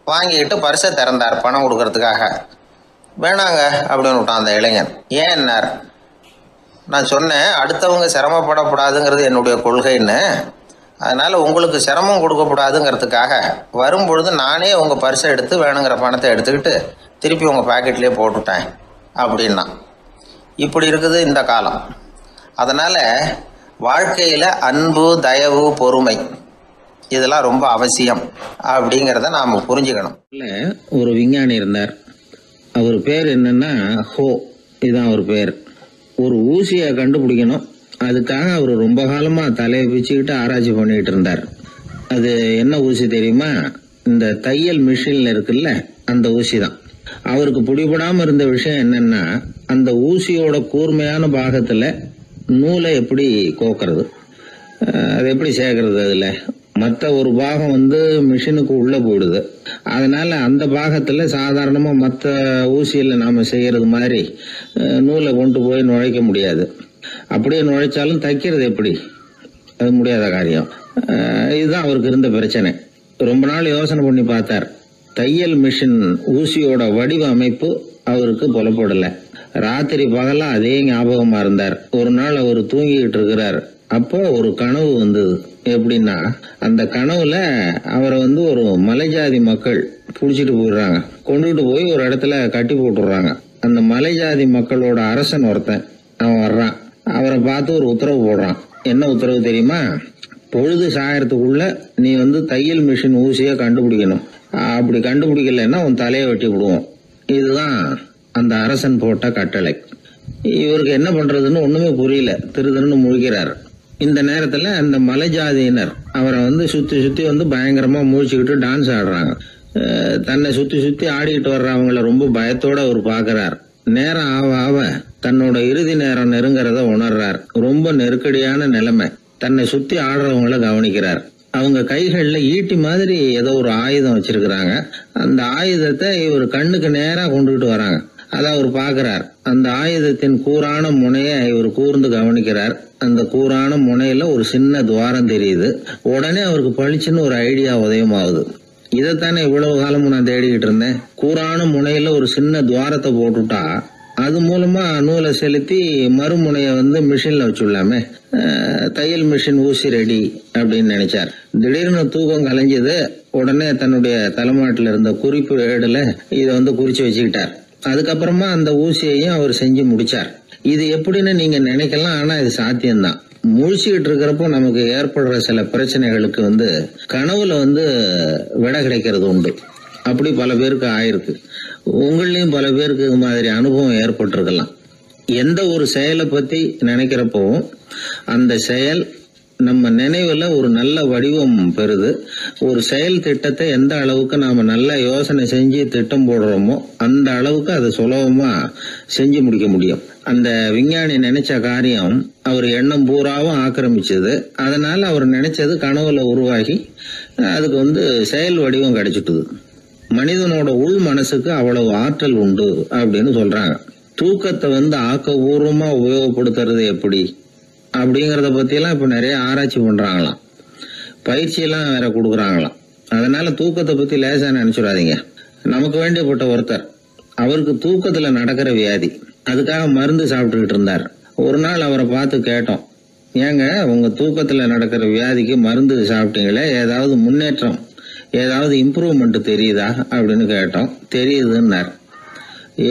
வாங்கிக்கிட்டு பர்ஸை திறந்தார் பணம் கொடுக்கறதுக்காக. வேணாங்க அப்படின்னு விட்டான் அந்த இளைஞன். ஏன்னார், நான் சொன்னேன் அடுத்தவங்க சிரமப்படக்கூடாதுங்கிறது என்னுடைய கொள்கைன்னு. அதனால் உங்களுக்கு சிரமம் கொடுக்கக்கூடாதுங்கிறதுக்காக வரும்பொழுது நானே உங்கள் பர்ஸை எடுத்து வேணுங்கிற பணத்தை எடுத்துக்கிட்டு திருப்பி உங்கள் பாக்கெட்லேயே போட்டுட்டேன் அப்படின்னா. இப்படி இருக்குது இந்த காலம். அதனால் வாழ்க்கையில் அன்பு, தயவு, பொறுமை இதெல்லாம் ரொம்ப அவசியம் அப்படிங்கிறத நாம் புரிஞ்சுக்கணும். ஒரு விஞ்ஞானி இருந்தார். அவர் பேர் என்னன்னா ஹோ, இதுதான் அவர் பேர். ஒரு ஊசியை கண்டுபிடிக்கணும், அதுக்காக அவர் ரொம்ப காலமா தலையை பிச்சுக்கிட்டு ஆராய்ச்சி பண்ணிட்டு இருந்தார். அது என்ன ஊசி தெரியுமா? இந்த தையல் மிஷின்ல இருக்குல்ல, அந்த ஊசி தான். அவருக்கு பிடிபடாம இருந்த விஷயம் என்னன்னா, அந்த ஊசியோட கூர்மையான பாகத்துல நூலை எப்படி கோக்கிறது, அது எப்படி சேர்க்கறது. அதுல மற்ற ஒரு பாகம் மிஷினுக்கு உள்ள போயிடுது. அதனால அந்த பாகத்துல சாதாரணமா மற்ற ஊசியில நாம செய்யறது மாதிரி நூலை கொண்டு போய் நுழைக்க முடியாது. அப்படியே நுழைச்சாலும் தைக்கிறது எப்படி, அது முடியாத காரியம். இதுதான் அவருக்கு இருந்த பிரச்சனை. ரொம்ப நாள் யோசனை பண்ணி பார்த்தார். தையல் மிஷின் ஊசியோட வடிவ அமைப்பு அவருக்கு புலப்படல. ராத்திரி பகலா அதே ஞாபகமா இருந்தார். ஒரு நாள் அவர் தூங்கிட்டு இருக்கிறார். அப்போ ஒரு கனவு வந்தது. எப்படின்னா, அந்த கனவுல அவரை ஒரு மலைஜாதி மக்கள் புடிச்சிட்டு போயிடுறாங்க. கொண்டுட்டு போய் ஒரு இடத்துல கட்டி போட்டுடுறாங்க. அந்த மலைஜாதி மக்களோட அரசன் ஒருத்தன் அவன் வர்றான். அவரை பார்த்து ஒரு உத்தரவு போடுறான். என்ன உத்தரவு தெரியுமா? பொழுது சாயறதுக்குள்ள நீ தையல் மிஷின் ஊசியை கண்டுபிடிக்கணும். அப்படி கண்டுபிடிக்கலன்னா உன் தலையை வெட்டி விடுவோம். இதுதான் அந்த அரசன் போட்ட கட்டளை. இவருக்கு என்ன பண்றதுன்னு ஒண்ணுமே புரியல. திருதுன்னு முழிக்கிறார். இந்த நேரத்துல அந்த மலைஜாதியினர் அவரை சுத்தி சுத்தி பயங்கரமா முழிச்சுக்கிட்டு டான்ஸ் ஆடுறாங்க. தன்னை சுத்தி சுத்தி ஆடிக்கிட்டு வர்றவங்கள ரொம்ப பயத்தோட அவர் பாக்குறார். நேரம் ஆவ ஆவ தன்னோட இறுதி நேரம் நெருங்கிறத உணர்றார். ரொம்ப நெருக்கடியான நிலைமை. தன்னை சுத்தி ஆடுறவங்கள கவனிக்கிறார். அவங்க கைகள்ல ஈட்டி மாதிரி ஏதோ ஒரு ஆயுதம் வச்சிருக்கிறாங்க. அந்த ஆயுதத்தை இவர் கண்ணுக்கு நேரா கொண்டுகிட்டு வராங்க. அதை அவர் பாக்குறார். அந்த ஆயுதத்தின் கூரான முனைய இவர் கூர்ந்து கவனிக்கிறார். அந்த கூரான முனையில ஒரு சின்ன துவாரம் தெரியுது. உடனே அவருக்கு பளிச்சுன்னு ஒரு ஐடியா உதயமாகுது. இதைத்தானே இவ்வளவு காலமும் நான் தேடிக்கிட்டு இருந்தேன். கூரான முனையில ஒரு சின்ன துவாரத்தை போட்டுட்டா அது மூலமா நூலை செலுத்தி மறுமுனைய மிஷின்ல வச்சுடலாமே. தையல் மிஷின் ஊசி ரெடி அப்படின்னு நினைச்சார். திடீர்னு தூக்கம் கலைஞ்சது. உடனே தன்னுடைய தலைமாட்டில் இருந்த குறிப்பு ஏடுல இதை குறிச்சு வச்சுக்கிட்டார். அதுக்கப்புறமா அந்த ஊசியையும் அவர் செஞ்சு முடிச்சார். இது எப்படின்னு நீங்க நினைக்கலாம், ஆனா இது சாத்தியம்தான். முழிச்சுக்கிட்டு இருக்கிறப்போ நமக்கு ஏற்படுற சில பிரச்சனைகளுக்கு கனவுல விடை கிடைக்கிறது உண்டு. அப்படி பல பேருக்கு ஆயிருக்கு. உங்களையும் பல பேருக்கு இது மாதிரி அனுபவம் ஏற்பட்டிருக்கலாம். எந்த ஒரு செயலை பத்தி நினைக்கிறப்பவும் அந்த செயல் நம்ம நினைவுல ஒரு நல்ல வடிவம் பெறுது. ஒரு செயல் திட்டத்தை எந்த அளவுக்கு நாம நல்ல யோசனை செஞ்சு திட்டம் போடுறோமோ அந்த அளவுக்கு அதை சுலபமா செஞ்சு முடிக்க முடியும். அந்த விஞ்ஞானி நினைச்ச காரியம் அவர் எண்ணம் பூராவும் ஆக்கிரமிச்சது. அதனால அவர் நினைச்சது கனவுல உருவாகி அதுக்கு செயல் வடிவம் கிடைச்சிட்டுது. மனிதனோட உள் மனசுக்கு அவ்வளவு ஆற்றல் உண்டு அப்படின்னு சொல்றாங்க. தூக்கத்தை ஆக்கபூர்வமா உபயோகப்படுத்துறது எப்படி அப்படிங்கறத பத்தி எல்லாம் இப்ப நிறைய ஆராய்ச்சி பண்றாங்களாம். பயிற்சி எல்லாம் வேற கொடுக்கறாங்களாம். அதனால தூக்கத்தை பத்தி லேசா நினைச்சுடாதீங்க. நமக்கு வேண்டியப்பட்ட ஒருத்தர், அவருக்கு தூக்கத்துல நடக்கிற வியாதி, அதுக்காக மருந்து சாப்பிட்டுக்கிட்டு இருந்தார். ஒரு நாள் அவரை பார்த்து கேட்டோம், ஏங்க உங்க தூக்கத்துல நடக்கிற வியாதிக்கு மருந்து சாப்பிட்டீங்களே, ஏதாவது முன்னேற்றம், ஏதாவது இம்ப்ரூவ்மெண்ட் தெரியுதா அப்படின்னு கேட்டோம். தெரியுதுன்னார்.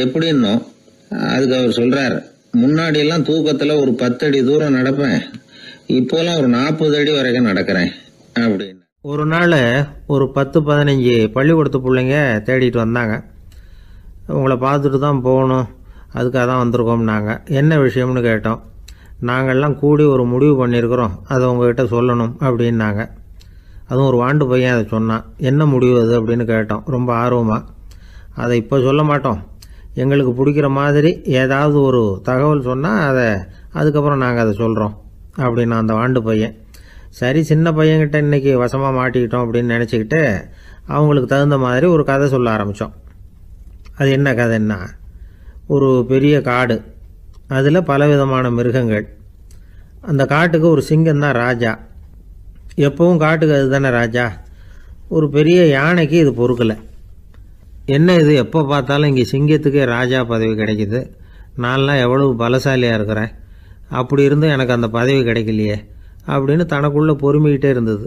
எப்படின்னோ அதுக்கு அவர் சொல்றாரு, முன்னாடி எல்லாம் தூக்கத்துல ஒரு 10 அடி தூரம் நடப்பேன், இப்போலாம் ஒரு 40 அடி வரைக்கும் நடக்கிறேன் அப்படின்னு. ஒரு நாள் ஒரு 10-15 பள்ளிக்கூடத்து பிள்ளைங்க தேடிட்டு வந்தாங்க. உங்களை பார்த்துட்டு தான் போகணும், அதுக்காக தான் வந்திருக்கோம்னாங்க. என்ன விஷயம்னு கேட்டோம். நாங்கள்லாம் கூடி ஒரு முடிவு பண்ணியிருக்கிறோம், அதை உங்ககிட்ட சொல்லணும் அப்படின்னாங்க. அதுவும் ஒரு வாண்டு பையன் அதை சொன்னான். என்ன முடிவு அது அப்படின்னு கேட்டோம் ரொம்ப ஆர்வமாக. அதை இப்போ சொல்ல மாட்டோம், எங்களுக்கு பிடிக்கிற மாதிரி ஏதாவது ஒரு தகவல் சொன்னால் அதுக்கப்புறம் நாங்கள் அதை சொல்கிறோம் அப்படின்னா அந்த வாண்டு பையன். சரி, சின்ன பையன்கிட்ட இன்றைக்கி வசமாக மாட்டிக்கிட்டோம் அப்படின்னு நினச்சிக்கிட்டு அவங்களுக்கு தகுந்த மாதிரி ஒரு கதை சொல்ல ஆரம்பித்தோம். அது என்ன கதைன்னா, ஒரு பெரிய காடு, அதில் பலவிதமான மிருகங்கள். அந்த காட்டுக்கு ஒரு சிங்கம் தான் ராஜா. எப்பவும் காட்டுக்கு அது தானே ராஜா. ஒரு பெரிய யானைக்கு இது பொறுக்கலை. என்ன இது, எப்போ பார்த்தாலும் இங்கே சிங்கத்துக்கே ராஜா பதவி கிடைக்குது, நான்லாம் எவ்வளவு பலசாலியாக இருக்கிறேன், அப்படி இருந்தும் எனக்கு அந்த பதவி கிடைக்கலையே அப்படின்னு தனக்குள்ளே பொறுமிக்கிட்டே இருந்தது.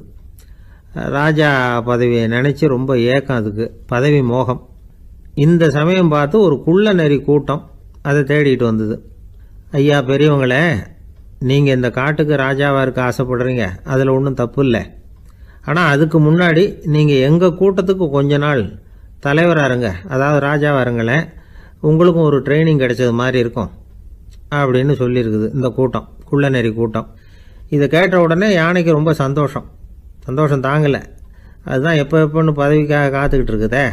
ராஜா பதவியை நினச்சி ரொம்ப ஏக்கம், அதுக்கு பதவி மோகம். இந்த சமயம் பார்த்து ஒரு குள்ள நரி கூட்டம் அதை தேடிட்டு வந்தது. ஐயா பெரியவங்களே, நீங்கள் இந்த காட்டுக்கு ராஜாவாக இருக்க ஆசைப்படுறீங்க, அதில் ஒன்றும் தப்பு இல்லை. ஆனால் அதுக்கு முன்னாடி நீங்கள் எங்கள் கூட்டத்துக்கு கொஞ்ச நாள் தலைவராக இருங்க, அதாவது ராஜாவாக இருங்களேன், உங்களுக்கும் ஒரு ட்ரைனிங் கிடைச்சது மாதிரி இருக்கும் அப்படின்னு சொல்லியிருக்குது இந்த கூட்டம், குள்ள நெறி கூட்டம். இதை கேட்ட உடனே யானைக்கு ரொம்ப சந்தோஷம் தாங்கலை. அதுதான் எப்போன்னு பதவிக்காக காத்துக்கிட்டு இருக்குதே.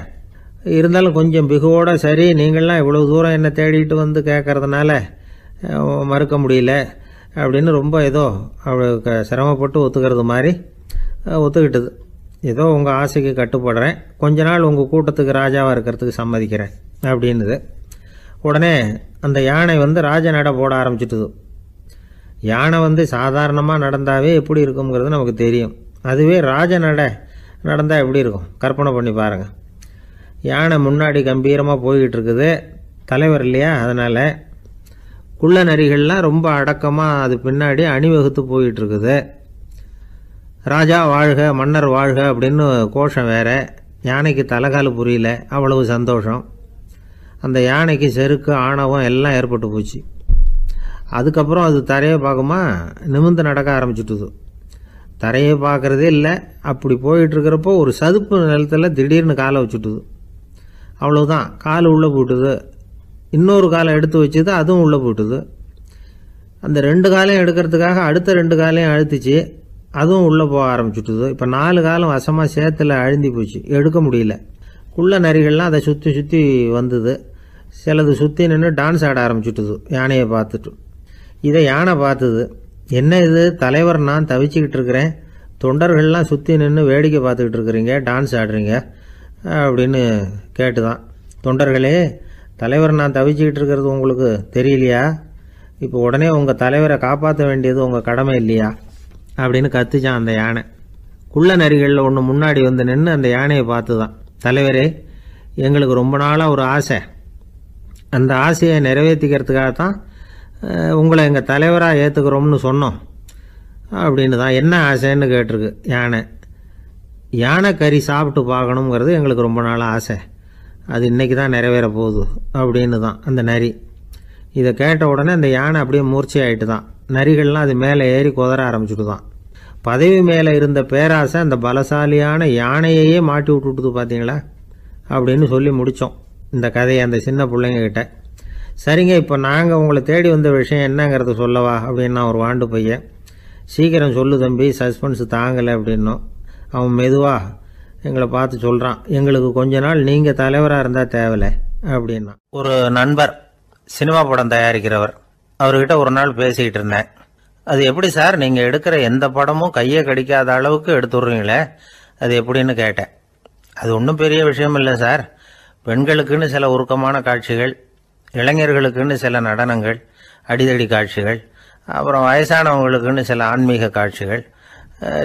இருந்தாலும் கொஞ்சம் பிகுவோட, சரி நீங்கள்லாம் இவ்வளோ தூரம் என்னை தேடிட்டு வந்து கேட்கறதுனால மறுக்க முடியல அப்படின்னு ரொம்ப ஏதோ அவளுக்கு சிரமப்பட்டு ஒத்துக்கிறது மாதிரி ஒத்துக்கிட்டது. ஏதோ உங்கள் ஆசைக்கு கட்டுப்படுறேன், கொஞ்ச நாள் உங்கள் கூட்டத்துக்கு ராஜாவாக இருக்கிறதுக்கு சம்மதிக்கிறேன் அப்படின்னுது. உடனே அந்த யானை ராஜ நட போட ஆரம்பிச்சிட்டுது. யானை சாதாரணமாக நடந்தாவே எப்படி இருக்குங்கிறது நமக்கு தெரியும். அதுவே ராஜ நடந்தால் எப்படி இருக்கும் கற்பனை பண்ணி பாருங்கள். யானை முன்னாடி கம்பீரமாக போய்கிட்டு இருக்குது, தலைவர் இல்லையா, அதனால் குள்ள நரிகள்லாம் ரொம்ப அடக்கமாக அது பின்னாடி அணிவகுத்து போயிட்டு இருக்குது. ராஜா வாழ்க, மன்னர் வாழ்க அப்படின்னு கோஷம் வேற. யானைக்கு தலைகால் புரியல, அவ்வளவு சந்தோஷம். அந்த யானைக்கு செருக்கு ஆணவம் எல்லாம் ஏற்பட்டு போச்சு. அதுக்கப்புறம் அது தரையை பார்க்குமா, நிமிர்ந்து நடக்க ஆரம்பிச்சுட்டுது. தரையை பார்க்குறதே இல்லை. அப்படி போயிட்டுருக்கிறப்போ ஒரு சதுப்பு நிலத்தில் திடீர்னு காலை வச்சுட்டுது. அவ்வளோதான், கால் உள்ளே போட்டுது. இன்னொரு காலை எடுத்து வச்சுது, அதுவும் உள்ளே போட்டுது. அந்த 2 காலையும் எடுக்கிறதுக்காக அடுத்த 2 காலையும் அழுத்திச்சு, அதுவும் உள்ளே போக ஆரம்பிச்சுட்டுது. இப்போ 4 காலம் வசமாக சேத்துல அழுந்தி போச்சு, எடுக்க முடியல. குள்ள நரிகள்லாம் அதை சுற்றி வந்தது. சிலது சுற்றி நின்று டான்ஸ் ஆட ஆரம்பிச்சுட்டுது யானையை பார்த்துட்டு. இதை யானை பார்த்தது. என்ன இது தலைவர், நான் தவிச்சுக்கிட்டு இருக்கிறேன், தொண்டர்கள்லாம் சுற்றி நின்று வேடிக்கை பார்த்துக்கிட்டு இருக்கிறீங்க, டான்ஸ் ஆடுறீங்க அப்படின்னு கேட்டுதான். தொண்டர்களே, தலைவர் நான் தவிச்சுக்கிட்டு இருக்கிறது உங்களுக்கு தெரியலையா? இப்போ உடனே உங்கள் தலைவரை காப்பாற்ற வேண்டியது உங்கள் கடமை இல்லையா அப்படின்னு கத்துச்சான் அந்த யானை. குள்ள நரிகளில் ஒன்று முன்னாடி நின்று அந்த யானையை பார்த்து தான், தலைவரே எங்களுக்கு ரொம்ப நாளாக ஒரு ஆசை, அந்த ஆசையை நிறைவேற்றிக்கிறதுக்காகத்தான் உங்களை எங்கள் தலைவராக ஏற்றுக்கிறோம்னு சொன்னோம் அப்படின்னு தான். என்ன ஆசைன்னு கேட்டிருக்கு யானை. யானை கறி சாப்பிட்டு பார்க்கணுங்கிறது எங்களுக்கு ரொம்ப நாளாக ஆசை, அது இன்றைக்கி தான் நிறைவேற போகுது அப்படின்னு தான் அந்த நரி. இதை கேட்ட உடனே அந்த யானை அப்படியே மூர்ச்சி ஆகிட்டு தான். நரிகள்லாம் அது மேலே ஏறி குதற ஆரம்பிச்சுட்டு தான். பதவி மேலே இருந்த பேராசை அந்த பலசாலியான யானையையே மாட்டி விட்டுட்டுது பார்த்தீங்களா அப்படின்னு சொல்லி முடித்தோம் இந்த கதையை அந்த சின்ன பிள்ளைங்கக்கிட்ட. சரிங்க, இப்போ நாங்கள் உங்களை தேடி வந்த விஷயம் என்னங்கிறத சொல்லவா அப்படின்னா ஒரு வாண்டு பையன். சீக்கிரம் சொல்லு தம்பி, சஸ்பென்ஸ் தாங்கலை அப்படின்னோம். அவன் மெதுவாக எங்களை பார்த்து சொல்கிறான், எங்களுக்கு கொஞ்ச நாள் நீங்கள் தலைவராக இருந்தால் தேவலை அப்படின்னா. ஒரு நண்பர் சினிமா படம் தயாரிக்கிறவர், அவர்கிட்ட ஒரு நாள் பேசிக்கிட்டு இருந்தேன். அது எப்படி சார், நீங்கள் எடுக்கிற எந்த படமும் கையை கடிக்காத அளவுக்கு எடுத்துடுறீங்களே, அது எப்படின்னு கேட்டேன். அது ஒன்றும் பெரிய விஷயம் இல்லை சார், பெண்களுக்குன்னு சில உருக்கமான காட்சிகள், இளைஞர்களுக்குன்னு சில நடனங்கள், அடிதடி காட்சிகள், அப்புறம் வயசானவங்களுக்குன்னு சில ஆன்மீக காட்சிகள்,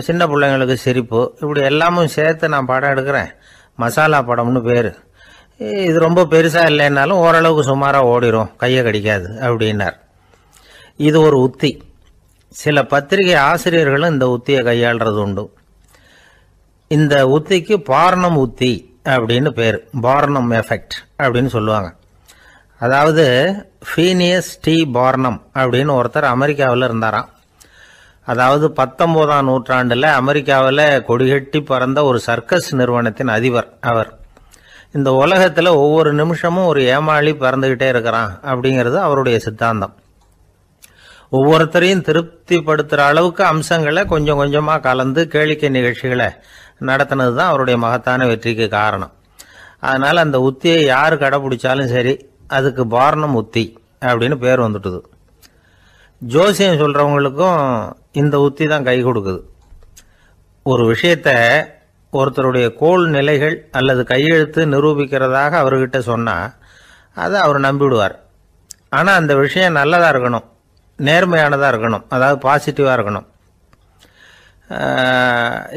சின்ன பிள்ளைங்களுக்கு சிரிப்பு, இப்படி எல்லாமும் சேர்த்து நான் படம் எடுக்கிறேன். மசாலா படம்னு பேர். இது ரொம்ப பெருசாக இல்லைன்னாலும் ஓரளவுக்கு சுமாராக ஓடிடும், கையை கடிக்காது அப்படின்னார். இது ஒரு உத்தி. சில பத்திரிகை ஆசிரியர்களும் இந்த உத்தியை கையாளுறது உண்டு. இந்த உத்திக்கு பார்னம் உத்தி அப்படின்னு பேர், பார்னம் எஃபெக்ட் அப்படின்னு சொல்லுவாங்க. அதாவது ஃபீனியஸ் டி பார்னம் அப்படின்னு ஒருத்தர் அமெரிக்காவில் இருந்தாராம். அதாவது 19ஆம் நூற்றாண்டில் அமெரிக்காவில் கொடிகட்டி பறந்த ஒரு சர்க்கஸ் நிறுவனத்தின் அதிபர் அவர். இந்த உலகத்தில் ஒவ்வொரு நிமிஷமும் ஒரு ஏமாளி பறந்துகிட்டே இருக்கிறான் அப்படிங்கிறது அவருடைய சித்தாந்தம். ஒவ்வொருத்தரையும் திருப்திப்படுத்துகிற அளவுக்கு அம்சங்களை கொஞ்சம் கொஞ்சமாக கலந்து கேளிக்கை நிகழ்ச்சிகளை நடத்தினது தான் அவருடைய மகத்தான வெற்றிக்கு காரணம். அதனால் அந்த உத்தியை யார் கடைப்பிடிச்சாலும் சரி, அதுக்கு பார்னம் உத்தி அப்படின்னு பேர் வந்துட்டுது. ஜோசியம் சொல்கிறவங்களுக்கும் இந்த உத்தி தான் கை கொடுக்குது. ஒரு விஷயத்த ஒருத்தருடைய கோள் நிலைகள் அல்லது கையெழுத்து நிரூபிக்கிறதாக அவர்கிட்ட சொன்னால் அதை அவர் நம்பிவிடுவார். ஆனால் அந்த விஷயம் நல்லதாக இருக்கணும், நேர்மையானதாக இருக்கணும், அதாவது பாசிட்டிவாக இருக்கணும்.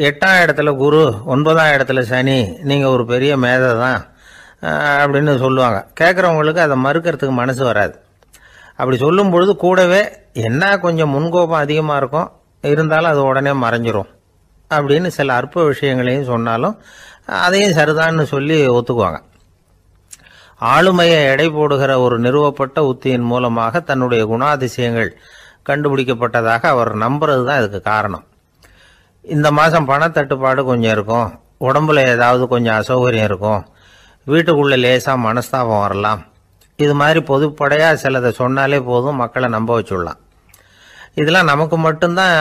8ஆம் இடத்துல குரு, 9ஆம் இடத்துல சனி, நீங்கள் ஒரு பெரிய மேதை தான் அப்படின்னு சொல்லுவாங்க. கேட்குறவங்களுக்கு அதை மறுக்கிறதுக்கு மனசு வராது. அப்படி சொல்லும் பொழுது கூடவே என்ன கொஞ்சம் முன்கோபம் அதிகமாக இருக்கும், இருந்தாலும் அது உடனே மறைஞ்சிரும் அப்படின்னு சில அற்ப விஷயங்களையும் சொன்னாலும் அதையும் சரிதான்னு சொல்லி ஒத்துக்குவாங்க. ஆளுமையை எடை போடுகிற ஒரு நிறுவப்பட்ட உத்தியின் மூலமாக தன்னுடைய குணாதிசயங்கள் கண்டுபிடிக்கப்பட்டதாக அவர் நம்புறது தான் இதுக்கு காரணம். இந்த மாதம் பணத்தட்டுப்பாடு கொஞ்சம் இருக்கும், உடம்புல ஏதாவது கொஞ்சம் அசௌகரியம் இருக்கும், வீட்டுக்குள்ளே லேசாக மனஸ்தாபம் வரலாம், இது மாதிரி பொதுப்படையாக சிலதை சொன்னாலே போதும், மக்களை நம்ப வச்சுடலாம். இதெல்லாம் நமக்கு மட்டும்தான்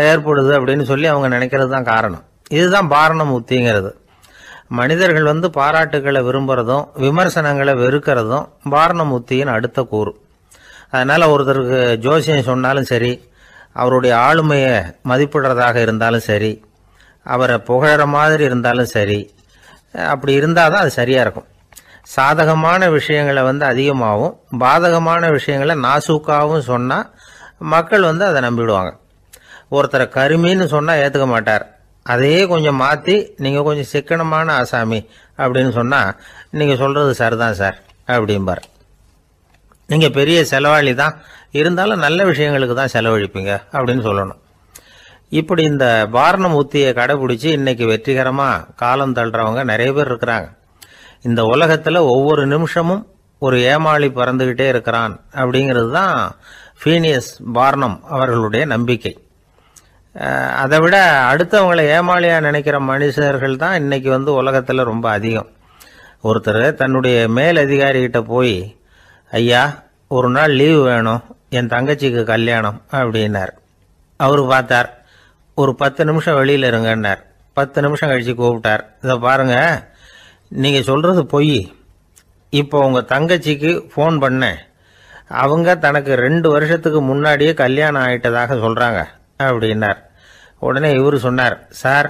ஏற்படுது அப்படின்னு சொல்லி அவங்க நினைக்கிறது தான் காரணம். இதுதான் பார்னம் உத்திங்கிறது. மனிதர்கள் பாராட்டுக்களை விரும்புகிறதும் விமர்சனங்களை வெறுக்கிறதும் பார்னம் உத்தியின் அடுத்த கூறு. அதனால் ஒருத்தருக்கு ஜோசியம் சொன்னாலும் சரி, அவருடைய ஆளுமையை மதிப்பிடுறதாக இருந்தாலும் சரி, அவரை புகழற மாதிரி இருந்தாலும் சரி, அப்படி இருந்தால் தான் அது சரியாக இருக்கும். சாதகமான விஷயங்களை அதிகமாகவும் பாதகமான விஷயங்களை நாசூக்காகவும் சொன்னால் மக்கள் அதை நம்பிடுவாங்க. ஒருத்தரை கருமின்னு சொன்னால் ஏற்றுக்க மாட்டார். அதையே கொஞ்சம் மாற்றி நீங்கள் கொஞ்சம் சிக்கனமான ஆசாமி அப்படின்னு சொன்னால் நீங்கள் சொல்கிறது சரிதான் சார் அப்படிம்பார். நீங்கள் பெரிய செலவாளி தான், இருந்தாலும் நல்ல விஷயங்களுக்கு தான் செலவழிப்பீங்க அப்படின்னு சொல்லணும். இப்படி இந்த பார்னம் உத்தியை கடைபிடிச்சி இன்னைக்கு வெற்றிகரமாக காலம் தள்ளுறவங்க நிறைய பேர் இருக்கிறாங்க. இந்த உலகத்தில் ஒவ்வொரு நிமிஷமும் ஒரு ஏமாளி பறந்துக்கிட்டே இருக்கிறான் அப்படிங்கிறது தான் ஃபீனியஸ் பார்னம் அவர்களுடைய நம்பிக்கை. அதை விட அடுத்தவங்களை ஏமாளியாக நினைக்கிற மனுஷர்கள் தான் இன்னைக்கு உலகத்தில் ரொம்ப அதிகம். ஒருத்தர் தன்னுடைய மேல் அதிகாரிகிட்ட போய், ஐயா ஒரு நாள் லீவு வேணும், என் தங்கச்சிக்கு கல்யாணம் அப்படின்னார். அவர் பார்த்தார், ஒரு 10 நிமிஷம் வெளியில் இருங்கன்னார். 10 நிமிஷம் கழித்து கூப்பிட்டார், இதை பாருங்க, நீங்கள் சொல்கிறது பொய். இப்போ உங்கள் தங்கச்சிக்கு ஃபோன் பண்ணேன், அவங்க தனக்கு 2 வருஷத்துக்கு முன்னாடியே கல்யாணம் ஆகிட்டதாக சொல்கிறாங்க அப்படின்னார். உடனே இவர் சொன்னார், சார்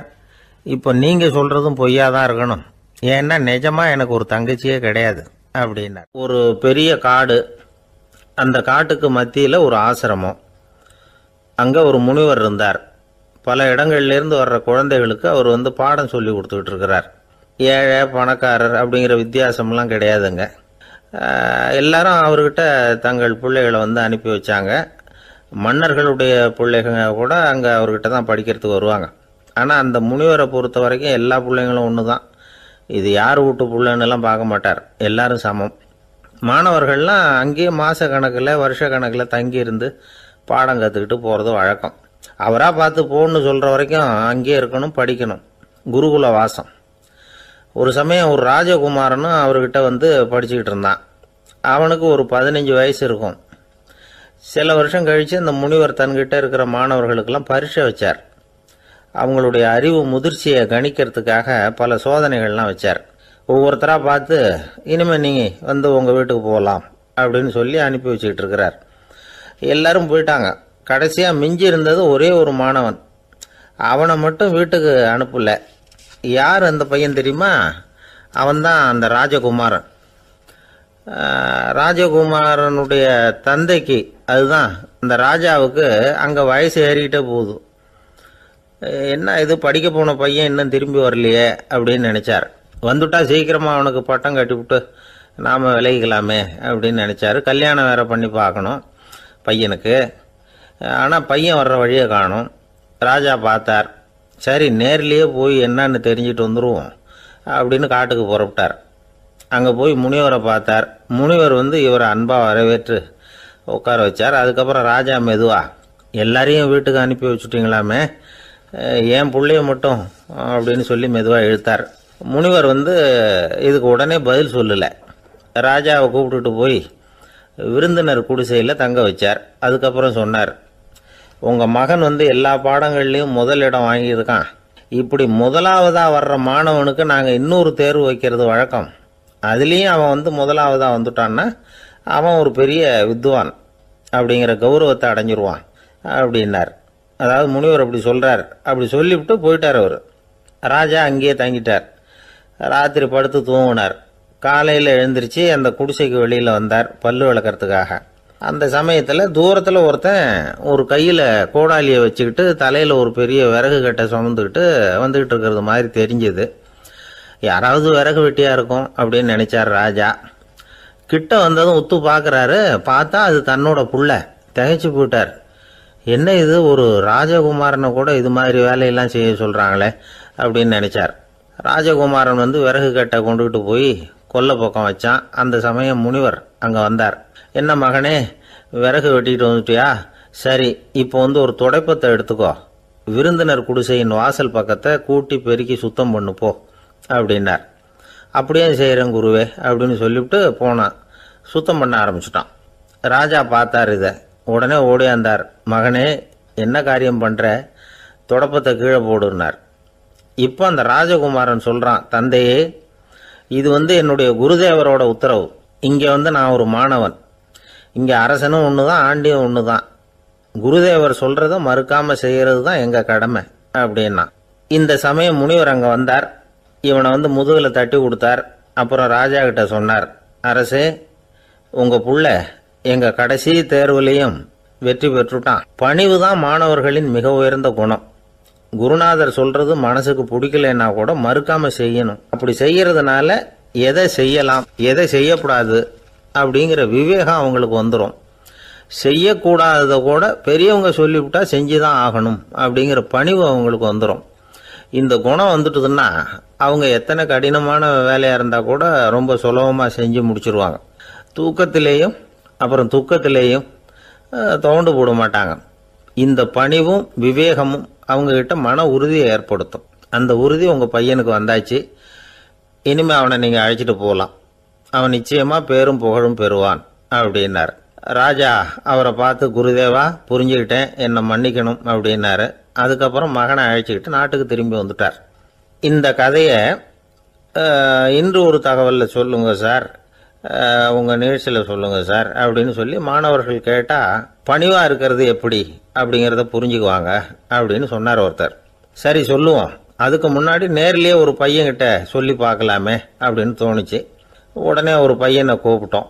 இப்போ நீங்கள் சொல்கிறதும் பொய்யா தான் இருக்கணும், ஏன்னா நிஜமாக எனக்கு ஒரு தங்கச்சியே கிடையாது அப்படின்னார். ஒரு பெரிய காடு, அந்த காட்டுக்கு மத்தியில் ஒரு ஆசிரமம். அங்கே ஒரு முனிவர் இருந்தார். பல இடங்கள்லேருந்து வர்ற குழந்தைகளுக்கு அவர் பாடம் சொல்லி கொடுத்துக்கிட்டு இருக்கிறார். ஏழை பணக்காரர் அப்படிங்கிற வித்தியாசம்லாம் கிடையாதுங்க. எல்லாரும் அவர்கிட்ட தங்கள் பிள்ளைகளை அனுப்பி வச்சாங்க. மன்னர்களுடைய பிள்ளைங்க கூட அங்கே அவர்கிட்ட தான் படிக்கிறதுக்கு வருவாங்க. ஆனால் அந்த முனிவரை பொறுத்த வரைக்கும் எல்லா பிள்ளைங்களும் ஒன்று தான். இது யார் வீட்டு பிள்ளைன்னெல்லாம் பார்க்க மாட்டார், எல்லாரும் சமம். மாணவர்கள்லாம் அங்கேயே மாத கணக்கில் வருஷ கணக்கில் தங்கியிருந்து பாடம் கற்றுக்கிட்டு போகிறது வழக்கம். அவராக பார்த்து போன்னு சொல்கிற வரைக்கும் அங்கேயே இருக்கணும், படிக்கணும். குருகுல வாசம். ஒரு சமயம் ஒரு ராஜகுமாரனும் அவர்கிட்ட படிச்சுக்கிட்டு இருந்தான். அவனுக்கு ஒரு 15 வயசு இருக்கும். சில வருஷம் கழித்து அந்த முனிவர் தன்கிட்ட இருக்கிற மாணவர்களுக்கெல்லாம் பரீட்சை வச்சார். அவங்களுடைய அறிவு முதிர்ச்சியை கணிக்கிறதுக்காக பல சோதனைகள்லாம் வச்சார். ஒவ்வொருத்தராக பார்த்து, இனிமேல் நீங்கள் உங்கள் வீட்டுக்கு போகலாம் அப்படின்னு சொல்லி அனுப்பி வச்சுக்கிட்டு இருக்கிறார். எல்லாரும் போயிட்டாங்க. கடைசியாக மிஞ்சி இருந்தது ஒரே ஒரு மாணவன். அவனை மட்டும் வீட்டுக்கு அனுப்பல. யார் அந்த பையன் தெரியுமா? அவன்தான் அந்த ராஜகுமாரன். ராஜகுமாரனுடைய தந்தைக்கு, அதுதான் அந்த ராஜாவுக்கு, அங்கே வயசு ஏறிக்கிட்டே போகுது. என்ன இது, படிக்க போன பையன் இன்னும் திரும்பி வரலையே அப்படின்னு நினைச்சார். வந்துட்டா சீக்கிரமாக அவனுக்கு பட்டம் கட்டிவிட்டு நாம் விலகிக்கலாமே அப்படின்னு நினச்சாரு. கல்யாணம் வேற பண்ணி பார்க்கணும் பையனுக்கு. ஆனால் பையன் வர்ற வழியை காணும். ராஜா பார்த்தார், சரி நேர்லேயே போய் என்னன்னு தெரிஞ்சுட்டு வந்துடுவோம் அப்படின்னு காட்டுக்கு புறப்பட்டார். அங்கே போய் முனிவரை பார்த்தார். முனிவர் இவரை அன்பாக வரவேற்று உட்கார வச்சார். அதுக்கப்புறம் ராஜா மெதுவா, எல்லாரையும் வீட்டுக்கு அனுப்பி வச்சுட்டிங்களாமே, ஏன் பிள்ளைய மட்டும் அப்படின்னு சொல்லி மெதுவாக இழுத்தார். முனிவர் இதுக்கு உடனே பதில் சொல்லலை. ராஜாவை கூப்பிட்டுட்டு போய் விருந்தினர் குடிசையில் தங்க வச்சார். அதுக்கப்புறம் சொன்னார், உங்கள் மகன் எல்லா பாடங்கள்லேயும் முதலிடம் வாங்கியிருக்கான். இப்படி முதலாவதாக வர்ற மாணவனுக்கு நாங்கள் இன்னொரு தேர்வு வைக்கிறது வழக்கம். அதுலேயும் அவன் முதலாவதாக வந்துட்டான்னா அவன் ஒரு பெரிய வித்வான் அப்படிங்கிற கௌரவத்தை அடைஞ்சிருவான் அப்படின்னார். அதாவது முனிவர் அப்படி சொல்கிறார். அப்படி சொல்லிவிட்டு போயிட்டார் அவர். ராஜா அங்கேயே தங்கிட்டார். ராத்திரி படுத்து தூங்கினார். காலையில் எழுந்திரிச்சு அந்த குடிசைக்கு வெளியில் வந்தார் பல்லு விளக்கறதுக்காக. அந்த சமயத்தில் தூரத்தில் ஒருத்தன் ஒரு கையில் கோடாலியை வச்சுக்கிட்டு தலையில் ஒரு பெரிய விறகு கட்டை சுமந்துக்கிட்டு வந்துக்கிட்டு இருக்கிறது மாதிரி தெரிஞ்சது. யாராவது விறகு வெட்டியாக இருக்கும் அப்படின்னு நினைச்சார் ராஜா. கிட்ட வந்ததும் உத்து பார்க்குறாரு. பார்த்தா அது தன்னோட புள்ள. திகைச்சு போயிட்டார். என்ன இது, ஒரு ராஜகுமாரனை கூட இது மாதிரி வேலையெல்லாம் செய்ய சொல்கிறாங்களே அப்படின்னு நினைச்சார். ராஜகுமாரன் விறகு கட்டை கொண்டுகிட்டு போய் கொல்லை பக்கம் வச்சான். அந்த சமயம் முனிவர் அங்கே வந்தார். என்ன மகனே, விறகு வெட்டிட்டு வந்துட்டியா? சரி, இப்போ ஒரு துடைப்பத்தை எடுத்துக்கோ, விருந்தினர் குடிசையின் வாசல் பக்கத்தை கூட்டி பெருக்கி சுத்தம் பண்ணு போ அப்படின்னார். அப்படியே செய்கிறேன் குருவே அப்படின்னு சொல்லிவிட்டு போனான். சுத்தம் பண்ண ஆரம்பிச்சிட்டான். ராஜா பார்த்தார் இதை. உடனே ஓடியாந்தார். மகனே, என்ன காரியம் பண்ணுற? துடைப்பத்தை கீழே போடுனார். இப்போ அந்த ராஜகுமாரன் சொல்கிறான், தந்தையே, இது என்னுடைய குருதேவரோட உத்தரவு. இங்கே நான் ஒரு மாணவன். இங்கே அரசனும் ஒன்று தான், ஆண்டியும் ஒன்று தான். குருதேவர் சொல்கிறத மறுக்காமல் செய்கிறது தான் எங்கள் கடமை அப்படின்னா. இந்த சமயம் முனிவர் அங்கே வந்தார். இவனை முதுகில் தட்டி கொடுத்தார். அப்புறம் ராஜா கிட்ட சொன்னார், அரசே, உங்கள் புள்ள எங்கள் கடைசி தேர்வுலையும் வெற்றி பெற்றுட்டான். பணிவு தான் மாணவர்களின் மிக உயர்ந்த குணம். குருநாதர் சொல்றது மனசுக்கு பிடிக்கலன்னா கூட மறுக்காம செய்யணும். அப்படி செய்யறதுனால எதை செய்யலாம் எதை செய்யக்கூடாது அப்படிங்கிற விவேகம் அவங்களுக்கு வந்துடும். செய்யக்கூடாததை கூட பெரியவங்க சொல்லிவிட்டா செஞ்சுதான் ஆகணும் அப்படிங்கிற பணிவு அவங்களுக்கு வந்துடும். இந்த குணம் வந்துட்டுதுன்னா அவங்க எத்தனை கடினமான வேலையாக இருந்தால் கூட ரொம்ப சுலபமாக செஞ்சு முடிச்சிருவாங்க. தூக்கத்திலேயும் அப்புறம் துக்கத்திலேயும் தோண்டு போட மாட்டாங்க. இந்த பணிவும் விவேகமும் அவங்கக்கிட்ட மன உறுதியை ஏற்படுத்தும். அந்த உறுதி உங்கள் பையனுக்கு வந்தாச்சு. இனிமேல் அவனை நீங்கள் அழைச்சிட்டு போகலாம். அவன் நிச்சயமாக பேரும் புகழும் பெறுவான் அப்படின்னார். ராஜா அவரை பார்த்து, குருதேவா, புரிஞ்சுக்கிட்டேன், என்னை மன்னிக்கணும் அப்படின்னாரு. அதுக்கப்புறம் மகனை அழைச்சிக்கிட்டு நாட்டுக்கு திரும்பி வந்துட்டார். இந்த கதையை இன்று ஒரு தகவலில் சொல்லுங்க சார், உங்கள் நிகழ்ச்சியில் சொல்லுங்க சார் அப்படின்னு சொல்லி மாணவர்கள் கேட்டால் பணிவாக இருக்கிறது எப்படி அப்படிங்கிறத புரிஞ்சுக்குவாங்க அப்படின்னு சொன்னார் ஒருத்தர். சரி சொல்லுவோம், அதுக்கு முன்னாடி நேர்லேயே ஒரு பையன்கிட்ட சொல்லி பார்க்கலாமே அப்படின்னு தோணுச்சு. உடனே ஒரு பையனை கூப்பிட்டோம்.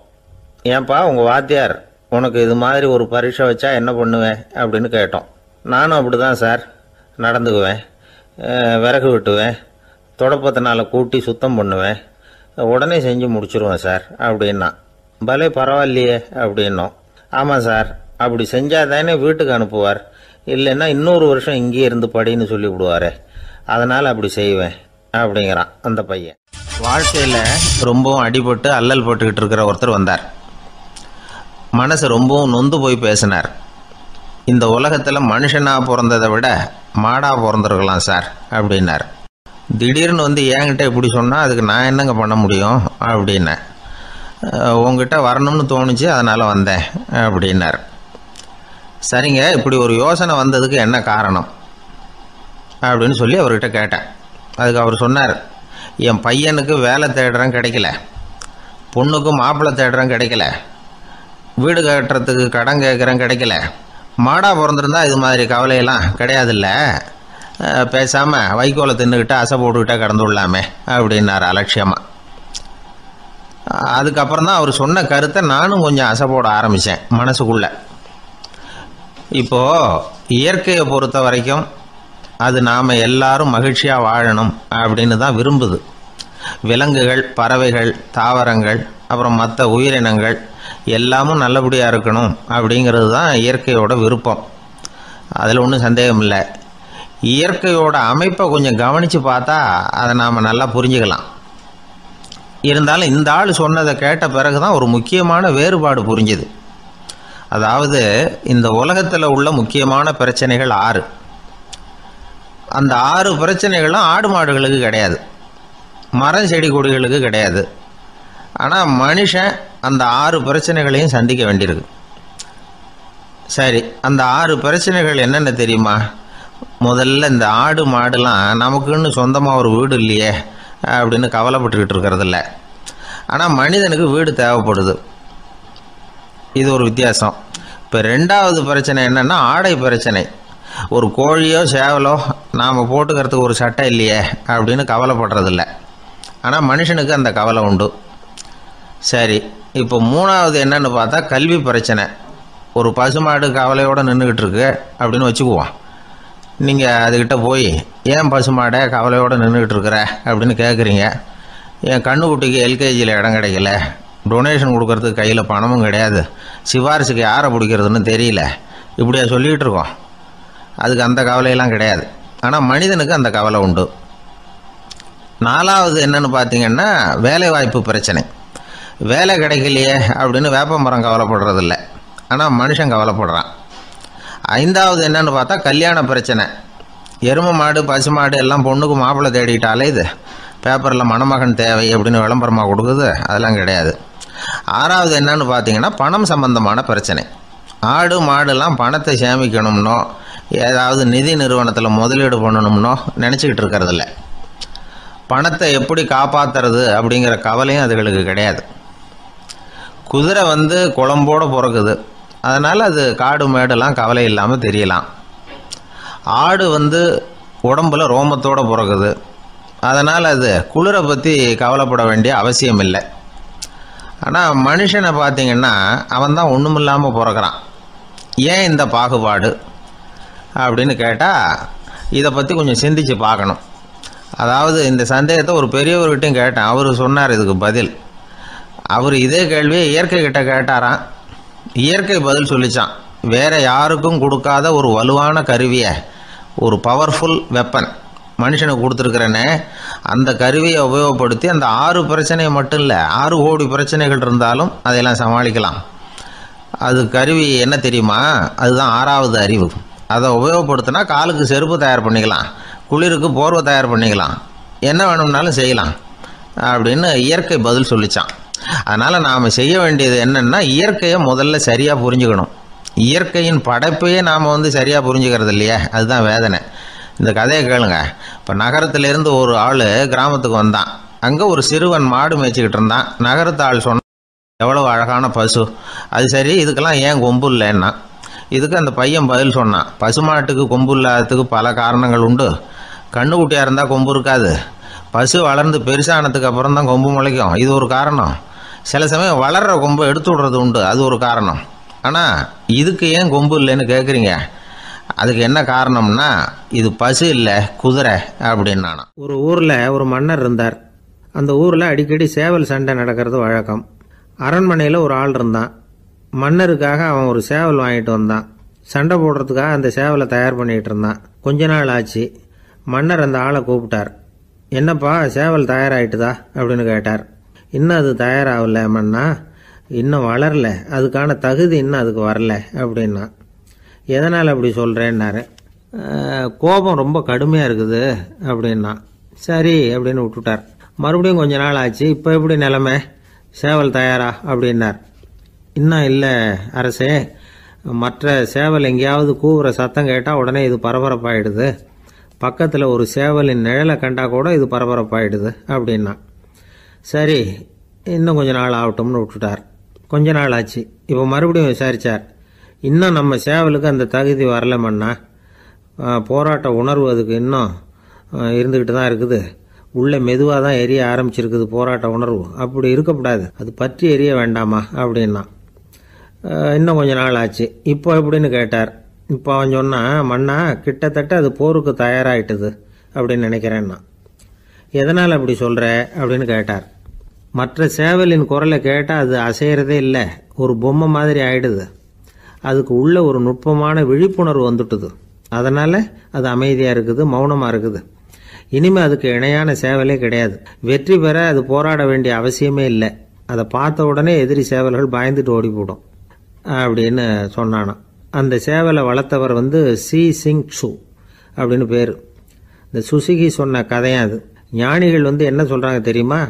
ஏன்பா, உங்கள் வாத்தியார் உனக்கு இது மாதிரி ஒரு பரீட்சை வச்சா என்ன பண்ணுவேன் அப்படின்னு கேட்டோம். நானும் அப்படி தான் சார் நடந்துக்குவேன், விறகு வெட்டுவேன், தொடப்பத்தினால கூட்டி சுத்தம் பண்ணுவேன், உடனே செஞ்சு முடிச்சிருவேன் சார் அப்படின்னா. பலே பரவாயில்லையே அப்படின்னோம். ஆமாம் சார், அப்படி செஞ்சால் தானே வீட்டுக்கு அனுப்புவார், இல்லைன்னா இன்னொரு வருஷம் இங்கேயே இருந்து படின்னு சொல்லி விடுவார், அதனால் அப்படி செய்வேன் அப்படிங்கிறான் அந்த பையன். வாழ்க்கையில் ரொம்பவும் அடிபட்டு அல்லல் போட்டுக்கிட்டு இருக்கிற ஒருத்தர் வந்தார். மனசு ரொம்பவும் நொந்து போய் பேசினார். இந்த உலகத்தில் மனுஷனாக பிறந்ததை விட மாடாக பிறந்திருக்கலாம் சார் அப்படின்னார். திடீர்னு என்கிட்ட இப்படி சொன்னால் அதுக்கு நான் என்னங்க பண்ண முடியும் அப்படின்னேன். உங்ககிட்ட வரணும்னு தோணுச்சு, அதனால் வந்தேன் அப்படின்னார். சரிங்க, இப்படி ஒரு யோசனை வந்ததுக்கு என்ன காரணம் அப்படின்னு சொல்லி அவர்கிட்ட கேட்டேன். அதுக்கு அவர் சொன்னார், என் பையனுக்கு வேலை தேடுறேன் கிடைக்கல, பொண்ணுக்கு மாப்பிள்ளை தேடுறேன் கிடைக்கல, வீடு கட்டுறதுக்கு கடன் கேட்குறேன் கிடைக்கல, மாடாக பிறந்திருந்தா இது மாதிரி கவலையெல்லாம் கிடையாதுல்ல, பேசாமல் வைக்கோலை தின்னுக்கிட்டு அசை போட்டுக்கிட்டே கடந்து விடலாமே அப்படின்னார் அலட்சியமாக. அதுக்கப்புறம் தான் அவர் சொன்ன கருத்தை நானும் கொஞ்சம் அசை போட ஆரம்பித்தேன் மனசுக்குள்ளே. இப்போது இயற்கையை பொறுத்த வரைக்கும் அது நாம் எல்லாரும் மகிழ்ச்சியாக வாழணும் அப்படின்னு தான் விரும்புது. விலங்குகள், பறவைகள், தாவரங்கள், அப்புறம் மற்ற உயிரினங்கள் எல்லாமும் நல்லபடியாக இருக்கணும் அப்படிங்கிறது தான் இயற்கையோட விருப்பம். அதில் ஒன்றும் சந்தேகம் இல்லை. இயற்கையோட அமைப்பை கொஞ்சம் கவனித்து பார்த்தா அதை நாம் நல்லா புரிஞ்சுக்கலாம். இருந்தாலும் இந்த ஆள் சொன்னதை கேட்ட பிறகுதான் ஒரு முக்கியமான வேறுபாடு புரிஞ்சுது. அதாவது இந்த உலகத்தில் உள்ள முக்கியமான பிரச்சனைகள் 6. அந்த 6 பிரச்சனைகளும் ஆடு மாடுகளுக்கு கிடையாது, மரம் செடி கொடிகளுக்கு கிடையாது. ஆனால் மனுஷன் அந்த 6 பிரச்சனைகளையும் சந்திக்க வேண்டியிருக்கு. சரி, அந்த 6 பிரச்சனைகள் என்னென்ன தெரியுமா? முதல்ல இந்த ஆடு மாடுலாம் நமக்குன்னு சொந்தமாக ஒரு வீடு இல்லையே அப்படின்னு கவலைப்பட்டுக்கிட்டு இருக்கிறதில்ல. ஆனால் மனிதனுக்கு வீடு தேவைப்படுது. இது ஒரு வித்தியாசம். இப்போ 2வது பிரச்சனை என்னென்னா ஆடை பிரச்சனை. ஒரு கோழியோ சேவலோ நாம் போட்டுக்கிறதுக்கு ஒரு சட்டை இல்லையே அப்படின்னு கவலைப்படுறதில்ல. ஆனால் மனுஷனுக்கு அந்த கவலை உண்டு. சரி, இப்போ 3வது என்னன்னு பார்த்தா கல்வி பிரச்சனை. ஒரு பசுமாடு கவலையோடு நின்றுக்கிட்டு இருக்கு அப்படின்னு வச்சுக்குவோம். நீங்கள் அதுக்கிட்ட போய் ஏன் பசுமாடை கவலையோடு நின்றுக்கிட்டு இருக்கிற அப்படின்னு கேட்குறீங்க. என் கண்ணுக்குட்டிக்கு எல்கேஜியில் இடம் கிடைக்கல, டொனேஷன் கொடுக்கறதுக்கு கையில் பணமும் கிடையாது, சிபாரிசுக்கு யாரை பிடிக்கிறதுன்னு தெரியல, இப்படியா சொல்லிகிட்டு இருக்கோம். அதுக்கு அந்த கவலையெல்லாம் கிடையாது. ஆனால் மனிதனுக்கு அந்த கவலை உண்டு. 4வது என்னன்னு பார்த்தீங்கன்னா வேலை வாய்ப்பு பிரச்சனை. வேலை கிடைக்கலையே அப்படின்னு வேப்ப மரம் கவலைப்படுறதில்ல, ஆனால் மனுஷன் கவலைப்படுறான். 5வது என்னன்னு பார்த்தா கல்யாண பிரச்சனை. எருமை மாடு பசுமாடு எல்லாம் பொண்ணுக்கு மாப்பிள்ளை தேடிட்டாலே இது பேப்பரில் மணமகன் தேவை அப்படின்னு விளம்பரமாக கொடுக்குது, அதெல்லாம் கிடையாது. 6வது என்னன்னு பார்த்தீங்கன்னா பணம் சம்பந்தமான பிரச்சனை. ஆடு மாடுலாம் பணத்தை சேமிக்கணும்னோ ஏதாவது நிதி நிறுவனத்தில் முதலீடு பண்ணணும்னோ நினச்சிக்கிட்டு இருக்கிறதில்ல. பணத்தை எப்படி காப்பாற்றுறது அப்படிங்கிற கவலையும் அதுகளுக்கு கிடையாது. குதிரை குளம்போடு பிறக்குது, அதனால் அது காடு மேடெல்லாம் கவலை இல்லாமல் தெரியலாம். ஆடு உடம்பில் ரோமத்தோடு பிறக்குது, அதனால் அது குளிரை பற்றி கவலைப்பட வேண்டிய அவசியம் இல்லை. ஆனால் மனுஷனை பார்த்திங்கன்னா அவன் தான் ஒன்றும் இல்லாமல் பிறக்கிறான். ஏன் இந்த பாகுபாடு அப்படின்னு கேட்டால் இதை பற்றி கொஞ்சம் சிந்திச்சு பார்க்கணும். அதாவது இந்த சந்தேகத்தை ஒரு பெரியவர்கிட்டையும் கேட்டேன். அவர் சொன்னார் இதுக்கு பதில். அவர் இதே கேள்வியை இயற்கை கிட்ட கேட்டாராம். இயற்கை பதில் சொல்லிச்சான். வேறு யாருக்கும் கொடுக்காத ஒரு வலுவான கருவியை, ஒரு பவர்ஃபுல் வெப்பன் மனுஷனுக்கு கொடுத்துருக்குறேனே, அந்த கருவியை உபயோகப்படுத்தி அந்த 6 பிரச்சனையை மட்டும் இல்லை 6 கோடி பிரச்சனைகள் இருந்தாலும் அதையெல்லாம் சமாளிக்கலாம். அது கருவி என்ன தெரியுமா? அதுதான் 6வது அறிவு. அதை உபயோகப்படுத்தினா காலுக்கு செருப்பு தயார் பண்ணிக்கலாம், குளிருக்கு போர்வை தயார் பண்ணிக்கலாம், என்ன வேணும்னாலும் செய்யலாம் அப்படின்னு இயற்கை பதில் சொல்லிச்சான். அதனால் நாம் செய்ய வேண்டியது என்னென்னா இயற்கையை முதல்ல சரியாக புரிஞ்சுக்கணும். இயற்கையின் படைப்பையே நாம் சரியாக புரிஞ்சுக்கிறது இல்லையா, அதுதான் வேதனை. இந்த கதையை கேளுங்க. இப்போ நகரத்திலேருந்து ஒரு ஆள் கிராமத்துக்கு வந்தான். அங்கே ஒரு சிறுவன் மாடு மேய்ச்சிக்கிட்டு இருந்தான். நகரத்து ஆள் சொன்னான், எவ்வளோ அழகான பசு, அது சரி இதுக்கெல்லாம் ஏன் கொம்பு இல்லைன்னா. இதுக்கு அந்த பையன் பதில் சொன்னான், பசுமாட்டுக்கு கொம்பு இல்லாததுக்கு பல காரணங்கள் உண்டு. கண்ணுக்குட்டியாக இருந்தால் கொம்பு இருக்காது, பசு வளர்ந்து பெருசானதுக்கு அப்புறம் தான் கொம்பு முளைக்கும், இது ஒரு காரணம். சில சமயம் வளர்கிற கொம்பை எடுத்து விடுறது உண்டு, அது ஒரு காரணம். ஆனால் இதுக்கு ஏன் கொம்பு இல்லைன்னு கேட்குறீங்க, அதுக்கு என்ன காரணம்னா இது பசு இல்லை குதிரை அப்படின்னானா. ஒரு ஊரில் ஒரு மன்னர் இருந்தார். அந்த ஊரில் அடிக்கடி சேவல் சண்டை நடக்கிறது வழக்கம். அரண்மனையில் ஒரு ஆள் இருந்தான். மன்னருக்காக அவன் ஒரு சேவல் வாங்கிட்டு வந்தான். சண்டை போடுறதுக்காக அந்த சேவலை தயார் பண்ணிகிட்டு இருந்தான். கொஞ்ச நாள் ஆச்சு. மன்னர் அந்த ஆளை கூப்பிட்டார். என்னப்பா சேவல் தயாராகிட்டுதா அப்படின்னு கேட்டார். இன்னும் அது தயாராகல மன்னா, இன்னும் வளரல, அதுக்கான தகுதி இன்னும் அதுக்கு வரல அப்படின்னா. எதனால் அப்படி சொல்கிறேன்னாரு. கோபம் ரொம்ப கடுமையாக இருக்குது அப்படின்னா. சரி அப்படின்னு விட்டுட்டார். மறுபடியும் கொஞ்ச நாள் ஆச்சு. இப்போ எப்படி நிலைமை, சேவல் தயாரா அப்படின்னார். இன்னும் இல்லை அரசே, மற்ற சேவல் எங்கேயாவது கூவுற சத்தம் கேட்டால் உடனே இது பரபரப்பாயிடுது, பக்கத்தில் ஒரு சேவலின் நிழலை கண்டா கூட இது பரபரப்பாயிடுது அப்படின்னா. சரி இன்னும் கொஞ்ச நாள் ஆகட்டும்னு விட்டுட்டார். கொஞ்ச நாள் ஆச்சு. இப்போ மறுபடியும் விசாரித்தார். இன்னும் நம்ம சேவலுக்கு அந்த தகுதி வரலமன்னா, போராட்ட உணர்வு அதுக்கு இன்னும் இருந்துக்கிட்டு தான் இருக்குது, உள்ளே மெதுவாக தான் எரிய ஆரம்பிச்சிருக்குது போராட்ட உணர்வு, அப்படி இருக்கக்கூடாது, அது பற்றி எரிய வேண்டாமா அப்படின்னா. இன்னும் கொஞ்ச நாள் ஆச்சு. இப்போ எப்படின்னு கேட்டார். இப்போ அவன் சொன்னான், மன்னா கிட்டத்தட்ட அது போருக்கு தயாராகிட்டுது அப்படின்னு நினைக்கிறேன்னா. எதனால் அப்படி சொல்கிற அப்படின்னு கேட்டார். மற்ற சேவலின் குரலை கேட்டால் அது அசைகிறதே இல்லை, ஒரு பொம்மை மாதிரி ஆயிடுது, அதுக்கு உள்ள ஒரு நுட்பமான விழிப்புணர்வு வந்துட்டுது, அதனால் அது அமைதியாக இருக்குது, மௌனமாக இருக்குது. இனிமே அதுக்கு இணையான சேவலே கிடையாது. வெற்றி பெற அது போராட வேண்டிய அவசியமே இல்லை. அதை பார்த்த உடனே எதிரி சேவல்கள் பயந்துட்டு ஓடி போடும் அப்படின்னு சொன்னானாம். அந்த சேவலை வளர்த்தவர் சி சிங் சு அப்படின்னு பேர். இந்த சுசுகி சொன்ன கதையும் அது. ஞானிகள் என்ன சொல்றாங்க தெரியுமா?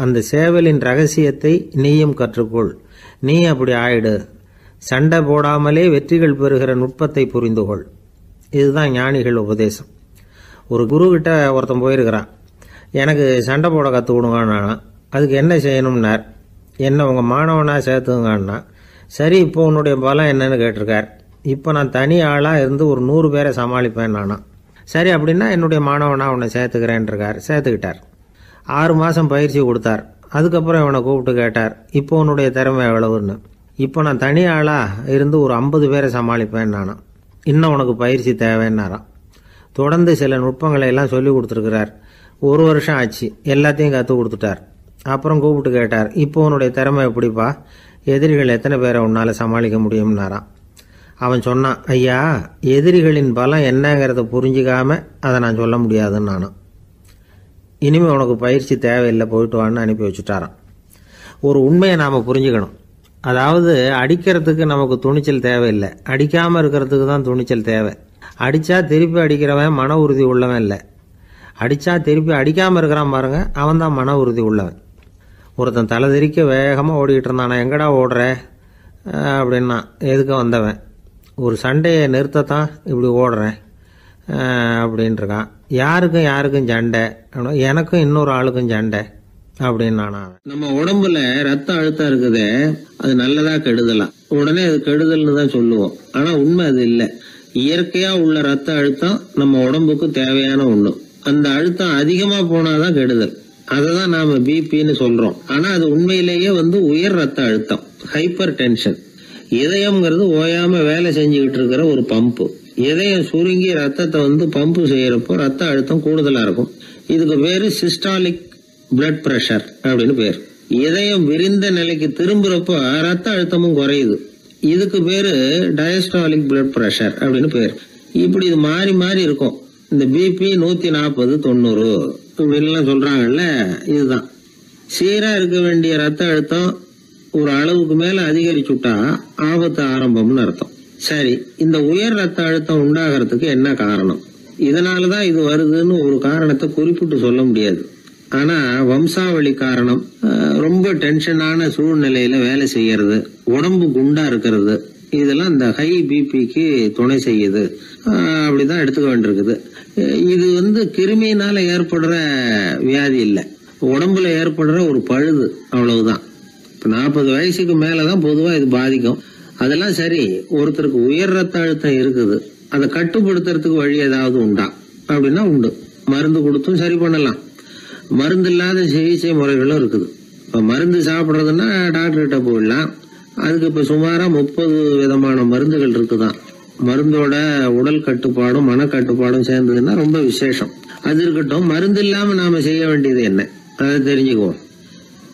அந்த சேவலின் ரகசியத்தை நீயும் கற்றுக்கொள், நீ அப்படி ஆயிடு, சண்டை போடாமலே வெற்றிகள் பெறுகிற நுட்பத்தை புரிந்துகொள். இதுதான் ஞானிகள் உபதேசம். ஒரு குரு கிட்ட ஒருத்தன் போயிருக்கிறான். எனக்கு சண்டை போட கற்றுக் கொடுங்கன்னா. அதுக்கு என்ன செய்யணும்னார். என்ன உங்கள் மாணவனாக சேர்த்துங்கண்ணா. சரி, இப்போ உன்னுடைய பலம் என்னன்னு கேட்டிருக்கார். இப்போ நான் தனி ஆளாக இருந்து ஒரு 100 பேரை சமாளிப்பேன் நானா. சரி, அப்படின்னா என்னுடைய மாணவனாக உன்னை சேர்த்துக்கிறேன்ருக்கார். சேர்த்துக்கிட்டார். 6 மாதம் பயிற்சி கொடுத்தார். அதுக்கப்புறம் இவனை கூப்பிட்டு கேட்டார், இப்போ உன்னுடைய திறமை எவ்வளவுன்னு. இப்போ நான் தனி ஆளாக இருந்து ஒரு 50 பேரை சமாளிப்பேன் நானா. இன்னும் உனக்கு பயிற்சி தேவைன்னாராம். தொடர்ந்து சில நுட்பங்களை எல்லாம் சொல்லி கொடுத்துருக்கிறார். 1 வருஷம் ஆச்சு. எல்லாத்தையும் கற்றுக் கொடுத்துட்டார். அப்புறம் கூப்பிட்டு கேட்டார், இப்போ உன்னுடைய திறமை எப்படிப்பா, எதிரிகள் எத்தனை பேரை உன்னால் சமாளிக்க முடியும்னாராம். அவன் சொன்னான், ஐயா, எதிரிகளின் பலம் என்னங்கிறத புரிஞ்சிக்காம அதை நான் சொல்ல முடியாதுன்னு நானும். இனிமேல் உனக்கு பயிற்சி தேவையில்லை, போயிட்டு வான்னு அனுப்பி வச்சுட்டாரான். ஒரு உண்மையை நாம் புரிஞ்சுக்கணும். அதாவது அடிக்கிறதுக்கு நமக்கு துணிச்சல் தேவையில்லை, அடிக்காமல் இருக்கிறதுக்கு தான் துணிச்சல் தேவை. அடித்தா திருப்பி அடிக்கிறவன் மன உறுதி உள்ளவன் இல்லை. அடித்தா திருப்பி அடிக்காமல் இருக்கிறான் பாருங்க, அவன் தான் மன உறுதி உள்ளவன். ஒருத்தன் தலை திரிக்க வேகமாக ஓடிக்கிட்டு இருந்தான். நான் எங்கடா ஓடுற அப்படின்னா, எதுக்கு வந்தவன். ஒரு சண்டையை நிறுத்தத்தான் இப்படி ஓடுறேன் அப்படின்ட்டுருக்கான். யாருக்கும் சண்டை, எனக்கும் இன்னொரு ஆளுக்கும் சண்டை அப்படின்னு நானா. நம்ம உடம்புல ரத்த அழுத்தம் இருக்குதே, அது நல்லதா கெடுதலாம். உடனே அது கெடுதல்னு தான் சொல்லுவோம். ஆனா உண்மை அது இல்லை. இயற்கையா உள்ள ரத்த அழுத்தம் நம்ம உடம்புக்கு தேவையான ஒண்ணு. அந்த அழுத்தம் அதிகமா போனாதான் கெடுதல். அததான் நாம பிபின்னு சொல்றோம். ஆனா அது உண்மையிலேயே உயர் ரத்த அழுத்தம், ஹைப்பர் டென்ஷன். இதயம்ங்கிறது ஓயாம வேலை செஞ்சுக்கிட்டு இருக்கிற ஒரு பம்பு. இதயம் சுருங்கி ரத்தத்தை பம்பு செய்யறப்போ ரத்த அழுத்தம் கூடுதலா இருக்கும். இதுக்கு பேரு சிஸ்டாலிக் பிளட் பிரஷர் அப்படின்னு பேர். இதயம் விரிந்த நிலைக்கு திரும்புறப்போ ரத்த அழுத்தமும் குறையுது. இதுக்கு பேரு டயஸ்டாலிக் பிளட் பிரஷர் அப்படின்னு பேர். இப்படி இது மாறி மாறி இருக்கும். இந்த பிபி 140 90 இப்படின்லாம் சொல்றாங்கல்ல, இதுதான். சீரா இருக்க வேண்டிய ரத்த அழுத்தம் ஒரு அளவுக்கு மேல அதிகரிச்சுட்டா ஆபத்து ஆரம்பம்னு அர்த்தம். சரி, இந்த உயர் ரத்த அழுத்தம் உண்டாகிறதுக்கு என்ன காரணம்? இதனாலதான் இது வருதுன்னு ஒரு காரணத்தை குறிப்பிட்டு சொல்ல முடியாது. ஆனா வம்சாவளி காரணம், ரொம்ப டென்ஷனான சூழ்நிலையில வேலை செய்யறது, உடம்பு குண்டா இருக்கிறது, இதெல்லாம் இந்த ஹை பிபிக்கு துணை செய்யுது. அப்படிதான் எடுத்துக்க வேண்டியிருக்குது. இது கிருமியினால ஏற்படுற வியாதி இல்லை, உடம்புல ஏற்படுற ஒரு பழுது, அவ்வளவுதான். 40 வயசுக்கு மேலதான் பொதுவா இது பாதிக்கும். அதெல்லாம் சரி, ஒருத்தருக்கு உயர் ரத்த அழுத்தம் இருக்குது, அதை கட்டுப்படுத்துறதுக்கு வழி ஏதாவது உண்டா அப்படின்னா உண்டு. மருந்து கொடுத்தும் சரி பண்ணலாம். மருந்து இல்லாத சிகிச்சை முறைகளும் இருக்குது. இப்ப மருந்து சாப்பிடுறதுன்னா டாக்டர் கிட்ட போயிடலாம். அதுக்கு இப்ப சுமாரா 30 விதமான மருந்துகள் இருக்குதான். மருந்தோட உடல் கட்டுப்பாடும் மனக்கட்டுப்பாடும் சேர்ந்ததுன்னா ரொம்ப விசேஷம். அது இருக்கட்டும், மருந்து இல்லாம நாம செய்ய வேண்டியது என்ன, அதை தெரிஞ்சுக்குவோம்.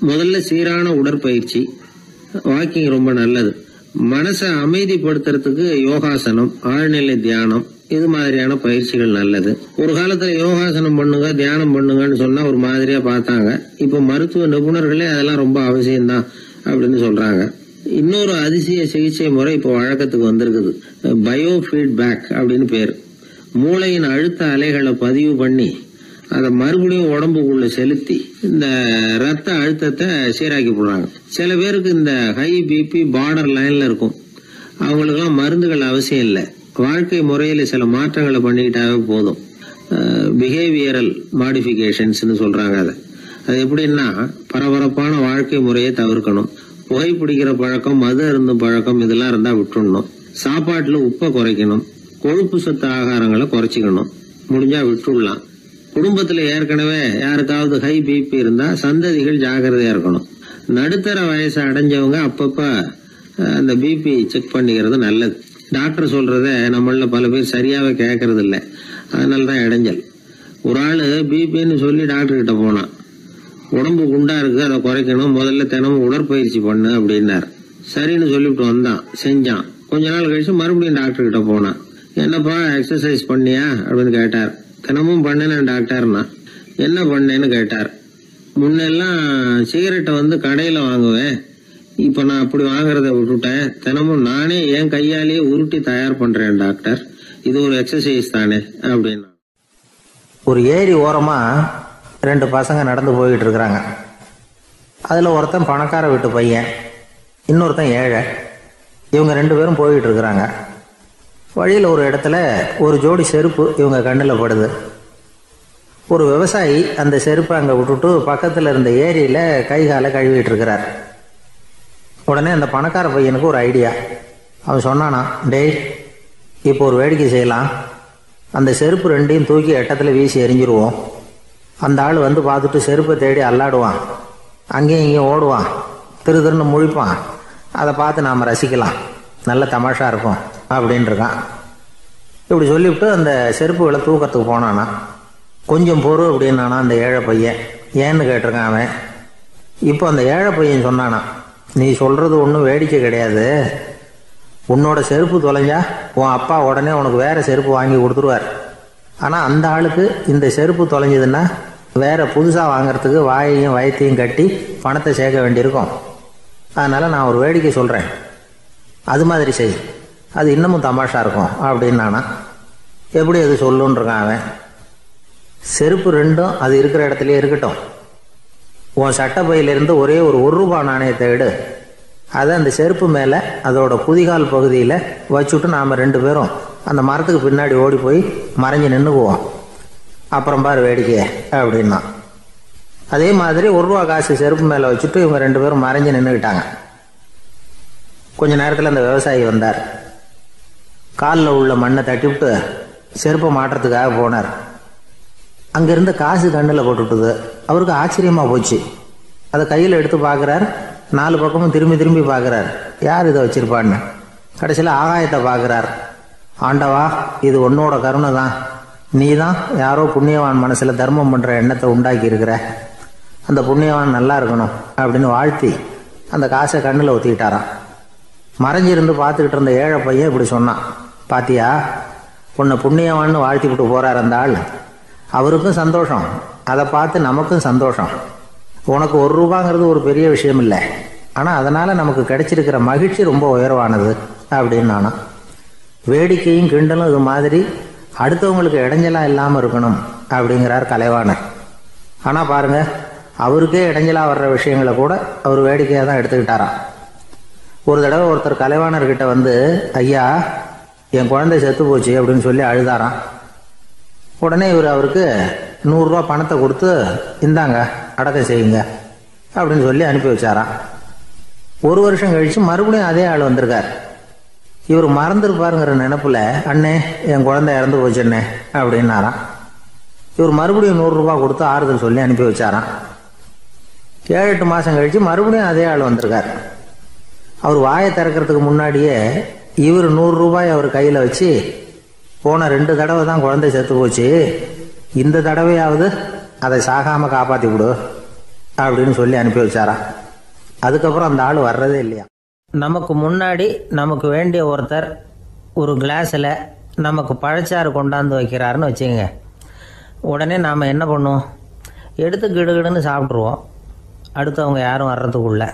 முதல்ல சீரான உடற்பயிற்சி, வாக்கிங் ரொம்ப நல்லது. மனசை அமைதிப்படுத்துறதுக்கு யோகாசனம், ஆழ்நிலை தியானம், இது மாதிரியான பயிற்சிகள் நல்லது. ஒரு காலத்துல யோகாசனம் பண்ணுங்க, தியானம் பண்ணுங்கன்னு சொன்னா ஒரு மாதிரியா பார்த்தாங்க. இப்ப மருத்துவ நிபுணர்களே அதெல்லாம் ரொம்ப அவசியம்தான் அப்படின்னு சொல்றாங்க. இன்னொரு அதிசய சிகிச்சை முறை இப்போ வழக்கத்துக்கு வந்திருக்குது. பயோ ஃபீட்பேக் அப்படின்னு பேர். மூளையின் அழுத்த அலைகளை பதிவு பண்ணி அதை மறுபடியும் உடம்புக்குள்ள செலுத்தி இந்த ரத்த அழுத்தத்தை சீராக்கி போடுறாங்க. சில பேருக்கு இந்த ஹை பிபி பார்டர் லைன்ல இருக்கும். அவங்களுக்கெல்லாம் மருந்துகள் அவசியம் இல்லை. வாழ்க்கை முறையில சில மாற்றங்களை பண்ணிக்கிட்டாவே போதும். பிஹேவியரல் மாடிஃபிகேஷன்ஸ் சொல்றாங்க. அது எப்படின்னா, பரபரப்பான வாழ்க்கை முறையை தவிர்க்கணும். புகைப்பிடிக்கிற பழக்கம், மது அருந்தும் பழக்கம், இதெல்லாம் இருந்தா விட்டுடணும். சாப்பாட்டுல உப்பை குறைக்கணும். கொழுப்பு சத்து ஆகாரங்களை குறைச்சிக்கணும். முடிஞ்சா விட்டுடலாம். குடும்பத்துல ஏற்கனவே யாருக்காவது ஹை பிபி இருந்தா சந்ததிகள் ஜாகிரதையா இருக்கணும். நடுத்தர வயசு அடைஞ்சவங்க அப்பப்ப அந்த பிபி செக் பண்ணிக்கிறது நல்லது. டாக்டர் சொல்றத நம்மள பல பேர் சரியாவே கேட்கறது இல்லை. அதனாலதான் இடைஞ்சல். ஒரு ஆளு பிபின்னு சொல்லி டாக்டர் கிட்ட போனான். உடம்பு குண்டா இருக்கு, அதை குறைக்கணும், முதல்ல தினமும் உடற்பயிற்சி பண்ணு அப்படின்னார். சரின்னு சொல்லிவிட்டு வந்தான், செஞ்சான். கொஞ்ச நாள் கழிச்சு மறுபடியும் டாக்டர் கிட்ட போனான். என்னப்பா எக்ஸசைஸ் பண்ணியா அப்படின்னு கேட்டார். தினமும் பண்ணினேன் டாக்டர்னா. என்ன பண்ணேன்னு கேட்டார். முன்னெல்லாம் சிகரெட்டை கடையில வாங்குவேன், இப்ப நான் அப்படி வாங்குறத விட்டுட்டேன். தினமும் நானே என் கையாலேயே உருட்டி தயார் பண்றேன் டாக்டர். இது ஒரு எக்ஸசைஸ் தானே அப்படின்னா. ஒரு ஏரி ஓரமா 2 பசங்க நடந்து போயிட்டு இருக்கிறாங்க. அதில் ஒருத்தன் பணக்கார வீட்டு பையன், இன்னொருத்தன் ஏழை. இவங்க 2 பேரும் போயிட்டு இருக்கிறாங்க. வழியில் ஒரு இடத்துல ஒரு ஜோடி செருப்பு இவங்க கண்ணில் படுது. ஒரு விவசாயி அந்த செருப்பை அங்கே விட்டுட்டு பக்கத்தில் இருந்த ஏரியில் கை காலை கழுவிட்டு இருக்கிறார். உடனே அந்த பணக்கார பையனுக்கு ஒரு ஐடியா. அவன் சொன்னானா, டேய், இப்போ ஒரு வேடிக்கை செய்யலாம். அந்த செருப்பு 2ஐயும் தூக்கி எட்டத்தில் வீசி எரிஞ்சிருவோம். அந்த ஆள் பார்த்துட்டு செருப்பை தேடி அல்லாடுவான், அங்கேயும் இங்கேயும் ஓடுவான், திருன்னு முழிப்பான். அதை பார்த்து நாம் ரசிக்கலாம், நல்ல தமாஷா இருக்கும் அப்படின்னு இருக்கான். இப்படி சொல்லிவிட்டு அந்த செருப்புகளை தூக்கத்துக்கு போனானா. கொஞ்சம் பொறு அப்படின்னானா அந்த ஏழை பையன். ஏன்னு கேட்டிருக்கான் அவன். இப்போ அந்த ஏழை பையன் சொன்னானா, நீ சொல்றது ஒன்றும் வேடிக்கை கிடையாது. உன்னோட செருப்பு தொலைஞ்சா உன் அப்பா உடனே உனக்கு வேற செருப்பு வாங்கி கொடுத்துருவார். ஆனால் அந்த ஆளுக்கு இந்த செருப்பு தொலைஞ்சதுன்னா வேற புதுசாக வாங்கறதுக்கு வாயையும் வயத்தையும் கட்டி பணத்தை சேர்க்க வேண்டியிருக்கும். அதனால நான் ஒரு வேடிக்கை சொல்கிறேன், அது மாதிரி செய், அது இன்னமும் தமாஷா இருக்கும் அப்படின்னானா. எப்படி அது சொல்லுன்னு இருக்கான் அவன். செருப்பு 2ம் அது இருக்கிற இடத்துலயே இருக்கட்டும். உன் சட்டை பையிலிருந்து ஒரே ஒரு ரூபா நாணயத்தை எடு. அதை அந்த செருப்பு மேலே அதோட குதிகால் பகுதியில் வச்சுட்டு நாம் 2 பேரும் அந்த மரத்துக்கு பின்னாடி ஓடி போய் மறைஞ்சு நின்றுக்குவோம். அப்புறம் பாரு வேடிக்கையே அப்படின்னா. அதே மாதிரி ரூபா காசு செருப்பு மேலே வச்சுட்டு இவங்க 2 பேரும் மறைஞ்சு நின்றுக்கிட்டாங்க. கொஞ்ச நேரத்தில் அந்த விவசாயி வந்தார். காலில் உள்ள மண்ணை தட்டிவிட்டு செருப்பை மாட்டுறதுக்காக போனார். அங்கிருந்து காசு கண்ணில் போட்டுவிட்டது. அவருக்கு ஆச்சரியமாக போச்சு. அதை கையில் எடுத்து பார்க்குறார். 4 பக்கமும் திரும்பி திரும்பி பார்க்குறார், யார் இதை வச்சிருப்பான்னு. கடைசியில் ஆகாயத்தை பார்க்குறார். ஆண்டவா, இது உன்னோட கருணை தான். நீ தான் யாரோ புண்ணியவான் மனசில் தர்மம் பண்ணுற எண்ணத்தை உண்டாக்கி இருக்கிற. அந்த புண்ணியவான் நல்லா இருக்கணும் அப்படின்னு வாழ்த்தி அந்த காசை கண்ணில் ஒத்திக்கிட்டாராம். மறைஞ்சிருந்து பார்த்துக்கிட்டு இருந்த ஏழை பையன் இப்படி சொன்னான், பாத்தியா, உன்னை புண்ணியவான்னு வாழ்த்தி விட்டு போறார் அந்த ஆள். அவருக்கும் சந்தோஷம், அதை பார்த்து நமக்கும் சந்தோஷம். உனக்கு ரூபாங்கிறது ஒரு பெரிய விஷயம் இல்லை, ஆனால் அதனால் நமக்கு கிடைச்சிருக்கிற மகிழ்ச்சி ரொம்ப உயர்வானது அப்படின்னு நானா. வேடிக்கையும் கிண்டலும் இது மாதிரி அடுத்தவங்களுக்கு இடைஞ்சலாக இல்லாமல் இருக்கணும் அப்படிங்கிறார் கலைவாணர். ஆனால் பாருங்க, அவருக்கே இடைஞ்சலாக வர்ற விஷயங்களை கூட அவர் வேடிக்கையாக தான் எடுத்துக்கிட்டாராம். ஒரு தடவை ஒருத்தர் கலைவாணர்கிட்ட ஐயா, என் குழந்தை செத்து போச்சு அப்படின்னு சொல்லி அழுதாராம். உடனே இவர் அவருக்கு 100 ரூபா பணத்தை கொடுத்து, இந்தாங்க அடக்கம் செய்யுங்க அப்படின்னு சொல்லி அனுப்பி வச்சாராம். 1 வருஷம் கழிச்சு மறுபடியும் அதே ஆள் வந்திருக்கார். இவர் மறந்துருப்பாருங்கிற நினைப்புல, அண்ணே என் குழந்தை இறந்து போச்சுண்ணே அப்படின்னாராம். இவர் மறுபடியும் 100 ரூபா கொடுத்து ஆறுதல் சொல்லி அனுப்பி வச்சாராம். 7-8 மாசம் கழிச்சு மறுபடியும் அதே ஆள் வந்திருக்கார். அவர் வாயை திறக்கிறதுக்கு முன்னாடியே இவர் 100 ரூபாய் அவர் கையில் வச்சு, போன 2 தடவை தான் குழந்தை செத்து போச்சு, இந்த தடவையாவது அதை சாகாம காப்பாற்றி விடு அப்படின்னு சொல்லி அனுப்பி வச்சாராம். அதுக்கப்புறம் அந்த ஆள் வர்றதே இல்லையா. நமக்கு முன்னாடி நமக்கு வேண்டிய ஒருத்தர் ஒரு கிளாஸில் நமக்கு பழச்சாறு கொண்டாந்து வைக்கிறாருன்னு வச்சுக்கோங்க. உடனே நாம் என்ன பண்ணுவோம், எடுத்து கிடுகிடுன்னு சாப்பிட்ருவோம் அடுத்தவங்க யாரும் வர்றதுக்குள்ள.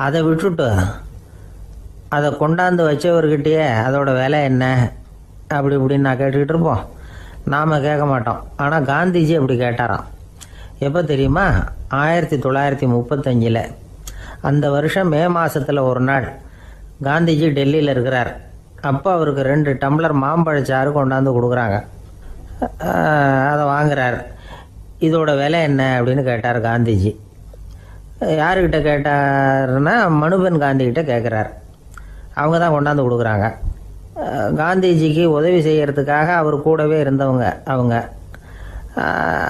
அதை விட்டுட்டு அதை கொண்டாந்து வச்சவர்கிட்டயே அதோட விலை என்ன அப்படி இப்படின்னு நான் கேட்டுக்கிட்டு இருப்போம். நாம் கேட்க மாட்டோம். ஆனால் காந்திஜி அப்படி கேட்டாராம். எப்போ தெரியுமா, 1935. அந்த வருஷம் மே மாதத்தில் ஒரு நாள் காந்திஜி டெல்லியில் இருக்கிறார். அப்போ அவருக்கு 2 டம்ளர் மாம்பழச்சாறு கொண்டாந்து கொடுக்குறாங்க. அதை வாங்குறார். இதோட விலை என்ன அப்படின்னு கேட்டார் காந்திஜி. யாருக்கிட்ட கேட்டாருன்னா மனுபென் காந்திகிட்ட கேட்குறார். அவங்க தான் கொண்டாந்து கொடுக்குறாங்க. காந்திஜிக்கு உதவி செய்கிறதுக்காக அவர் கூடவே இருந்தவங்க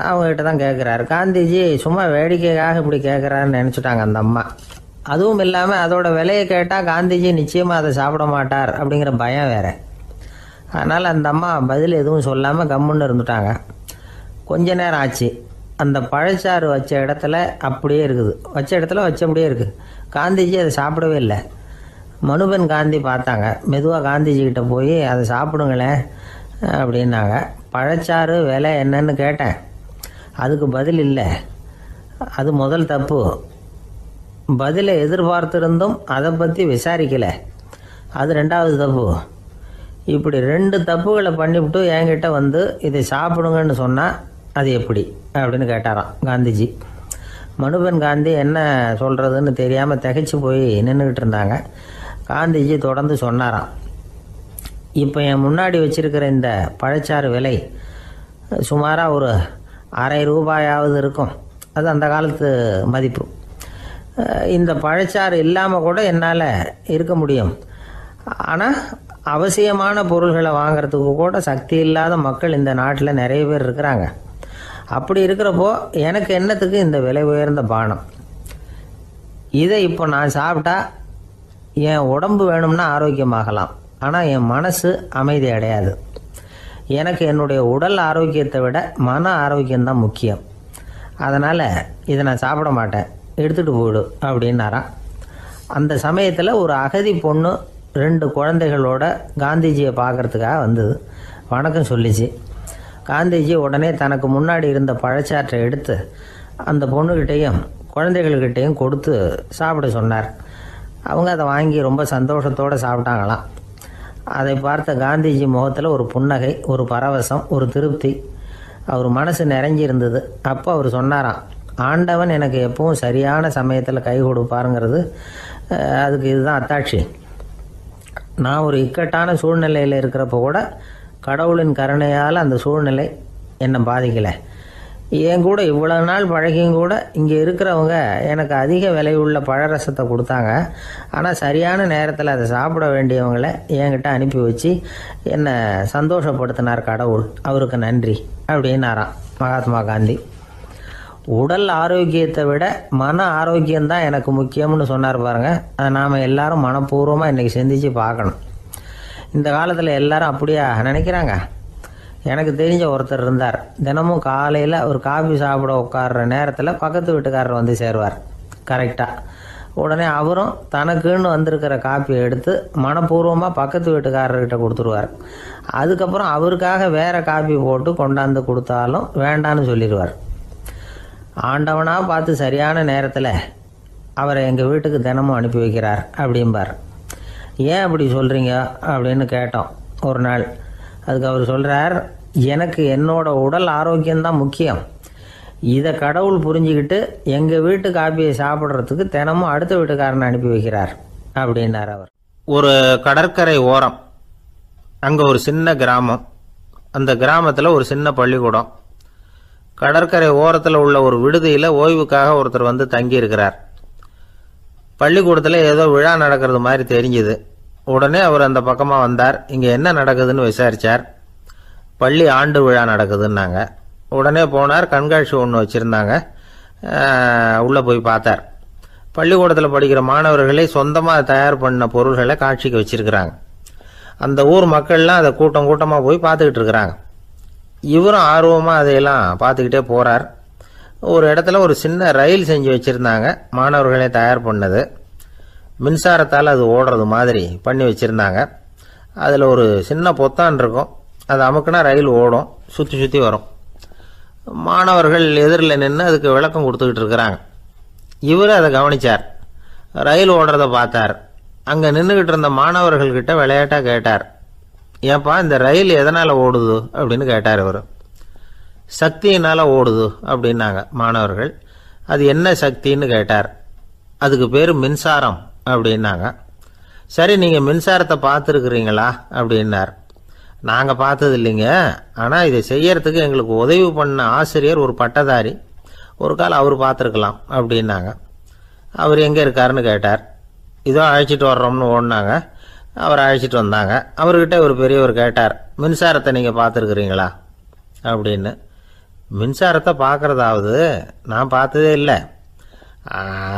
அவங்ககிட்ட தான் கேட்குறாரு. காந்திஜி சும்மா வேடிக்கைக்காக இப்படி கேட்குறாருன்னு நினச்சிட்டாங்க அந்த அம்மா. அதுவும் இல்லாமல் அதோட விலையை கேட்டால் காந்திஜி நிச்சயமாக அதை சாப்பிட மாட்டார் அப்படிங்கிற பயம் வேறு. அதனால் அந்த அம்மா பதில் எதுவும் சொல்லாமல் கம்முன்னு இருந்துட்டாங்க. கொஞ்ச நேரம் ஆச்சு. அந்த பழச்சாறு வச்ச இடத்துல அப்படியே இருக்குது, வச்ச இடத்துல வச்சபடியே இருக்குது. காந்திஜி அதை சாப்பிடவே இல்லை. மனுபென் காந்தி பார்த்தாங்க. மெதுவாக காந்திஜிக்கிட்ட போய் அதை சாப்பிடுங்களேன் அப்படின்னாங்க. பழச்சாறு விலை என்னன்னு கேட்டேன். அதுக்கு பதில் இல்லை. அது முதல் தப்பு. பதிலை எதிர்பார்த்திருந்தும் அதை பற்றி விசாரிக்கலை. அது ரெண்டாவது தப்பு. இப்படி 2 தப்புகளை பண்ணிவிட்டு என்கிட்ட வந்து இதை சாப்பிடுங்கன்னு சொன்னால் அது எப்படி அப்படின்னு கேட்டாராம் காந்திஜி. மனுபென் காந்தி என்ன சொல்கிறதுன்னு தெரியாமல் திகைச்சு போய் நின்றுக்கிட்டு இருந்தாங்க. காந்திஜி தொடர்ந்து சொன்னாராம், இப்போ என் முன்னாடி வச்சிருக்கிற இந்த பழச்சாறு விலை சுமாராக ஒரு ₹1/2 இருக்கும். அது அந்த காலத்து மதிப்பு. இந்த பழச்சாறு இல்லாமல் கூட என்னால் இருக்க முடியும். ஆனால் அவசியமான பொருள்களை வாங்கிறதுக்கு கூட சக்தி இல்லாத மக்கள் இந்த நாட்டில் நிறைய பேர் இருக்கிறாங்க. அப்படி இருக்கிறப்போ எனக்கு என்னத்துக்கு இந்த விலை உயர்ந்த பானம்? இதை இப்போ நான் சாப்பிட்டா என் உடம்பு வேணும்னா ஆரோக்கியமாகலாம், ஆனால் என் மனசு அமைதி அடையாது. எனக்கு என்னுடைய உடல் ஆரோக்கியத்தை விட மன ஆரோக்கியம்தான் முக்கியம். அதனால் இதை நான் சாப்பிட மாட்டேன், எடுத்துகிட்டு போயிடு அப்படின்னாராம். அந்த சமயத்தில் ஒரு அகதி பொண்ணு 2 குழந்தைகளோட காந்திஜியை பார்க்கறதுக்காக வந்தது. வணக்கம் சொல்லிச்சு. காந்திஜி உடனே தனக்கு முன்னாடி இருந்த பழச்சாற்றை எடுத்து அந்த பொண்ணுக்கிட்டையும் குழந்தைகள்கிட்டையும் கொடுத்து சாப்பிட சொன்னார். அவங்க அதை வாங்கி ரொம்ப சந்தோஷத்தோடு சாப்பிட்டாங்களாம். அதை பார்த்த காந்திஜி முகத்தில் ஒரு புன்னகை, ஒரு பரவசம், ஒரு திருப்தி. அவர் மனசு நிறைஞ்சிருந்தது. அப்போ அவர் சொன்னாராம், ஆண்டவன் எனக்கு எப்பவும் சரியான சமயத்தில் கை கொடுப்பாருங்கிறது அதுக்கு இதுதான் அத்தாட்சி. நான் ஒரு இக்கட்டான சூழ்நிலையில் இருக்கிறப்ப கூட கடவுளின் கருணையால் அந்த சூழ்நிலை என்னை பாதிக்கலை. என் கூட இவ்வளவு நாள் பழகியும் கூட இங்கே இருக்கிறவங்க எனக்கு அதிக விலை உள்ள பழரசத்தை கொடுத்தாங்க. ஆனால் சரியான நேரத்தில் அதை சாப்பிட வேண்டியவங்களை என்கிட்ட அனுப்பி வச்சு என்னை சந்தோஷப்படுத்தினார் கடவுள். அவருக்கு நன்றி அப்படின்னாராம் மகாத்மா காந்தி. உடல் ஆரோக்கியத்தை விட மன ஆரோக்கியம்தான் எனக்கு முக்கியம்னு சொன்னார் பாருங்க. அதை நாம் எல்லாரும் மனப்பூர்வமாக இன்றைக்கி சிந்திச்சு பார்க்கணும். இந்த காலத்தில் எல்லாரும் அப்படியா நினைக்கிறாங்க? எனக்கு தெரிஞ்ச ஒருத்தர் இருந்தார். தினமும் காலையில் ஒரு காபி சாப்பிட உட்கார்ற நேரத்தில் பக்கத்து வீட்டுக்காரர் வந்து சேருவார் கரெக்டாக. உடனே அவரும் தனக்குன்னு வந்திருக்கிற காப்பியை எடுத்து மனப்பூர்வமாக பக்கத்து வீட்டுக்காரர்கிட்ட கொடுத்துருவார். அதுக்கப்புறம் அவருக்காக வேறு காப்பி போட்டு கொண்டாந்து கொடுத்தாலும் வேண்டான்னு சொல்லிடுவார். ஆண்டவனாக பார்த்து சரியான நேரத்தில் அவரை எங்கள் வீட்டுக்கு தினமும் அனுப்பி வைக்கிறார் அப்படிம்பார். ஏன் அப்படி சொல்கிறீங்க அப்படின்னு கேட்டோம் ஒரு நாள். அதுக்கு அவர் சொல்கிறார், எனக்கு என்னோட உடல் ஆரோக்கியம்தான் முக்கியம். இதை கடவுள் புரிஞ்சுக்கிட்டு எங்கள் வீட்டு காப்பியை சாப்பிட்றதுக்கு தினமும் அடுத்த வீட்டுக்காரனை அனுப்பி வைக்கிறார் அப்படின்னார் அவர். ஒரு கடற்கரை ஓரம், அங்கே ஒரு சின்ன கிராமம். அந்த கிராமத்தில் ஒரு சின்ன பள்ளிக்கூடம். கடற்கரை ஓரத்தில் உள்ள ஒரு விடுதியில் ஓய்வுக்காக ஒருத்தர் வந்து தங்கியிருக்கிறார். பள்ளிக்கூடத்தில் ஏதோ விழா நடக்கிறது மாதிரி தெரிஞ்சுது. உடனே அவர் அந்த பக்கமாக வந்தார். இங்கே என்ன நடக்குதுன்னு விசாரித்தார். பள்ளி ஆண்டு விழா நடக்குதுன்னாங்க. உடனே போனார். கண்காட்சி ஒன்று வச்சுருந்தாங்க. உள்ளே போய் பார்த்தார். பள்ளிக்கூடத்தில் படிக்கிற மாணவர்களே சொந்தமாக தயார் பண்ண பொருள்களை காட்சிக்கு வச்சுருக்கிறாங்க. அந்த ஊர் மக்கள்லாம் அதை கூட்டம் கூட்டமாக போய் பார்த்துக்கிட்டு இருக்கிறாங்க. இவரும் ஆர்வமாக அதையெல்லாம் பார்த்துக்கிட்டே போகிறார். ஒரு இடத்துல ஒரு சின்ன ரயில் செஞ்சு வச்சுருந்தாங்க, மாணவர்களே தயார் பண்ணது. மின்சாரத்தால் அது ஓடுறது மாதிரி பண்ணி வச்சுருந்தாங்க. அதில் ஒரு சின்ன பொத்தான் இருக்கும். அது அமுக்குனா ரயில் ஓடும், சுற்றி சுற்றி வரும். மாணவர்கள் எதிரில் நின்று அதுக்கு விளக்கம் கொடுத்துக்கிட்டு இருக்கிறாங்க. இவர் அதை கவனித்தார். ரயில் ஓடுறத பார்த்தார். அங்கே நின்றுக்கிட்டு இருந்த மாணவர்கள்கிட்ட விளையாட்டாக கேட்டார், ஏப்பா இந்த ரயில் எதனால் ஓடுது அப்படின்னு கேட்டார் இவர். சக்தியினால் ஓடுது அப்படின்னாங்க மாணவர்கள். அது என்ன சக்தின்னு கேட்டார். அதுக்கு பேர் மின்சாரம் அப்படின்னாங்க. சரி, நீங்கள் மின்சாரத்தை பார்த்துருக்குறீங்களா அப்படின்னார். நாங்கள் பார்த்தது இல்லைங்க, ஆனால் இதை செய்யறதுக்கு எங்களுக்கு உதவி பண்ண ஆசிரியர் ஒரு பட்டதாரி, ஒரு காலம் அவர் பார்த்துருக்கலாம் அப்படின்னாங்க. அவர் எங்கே இருக்காருன்னு கேட்டார். இதோ அழைச்சிட்டு வர்றோம்னு ஓடினாங்க. அவரை அழைச்சிட்டு வந்தாங்க. அவர்கிட்ட ஒரு பெரியவர் கேட்டார், மின்சாரத்தை நீங்கள் பார்த்துருக்குறீங்களா அப்படின்னு. மின்சாரத்தை பார்க்குறதாவது நான் பார்த்ததே இல்லை.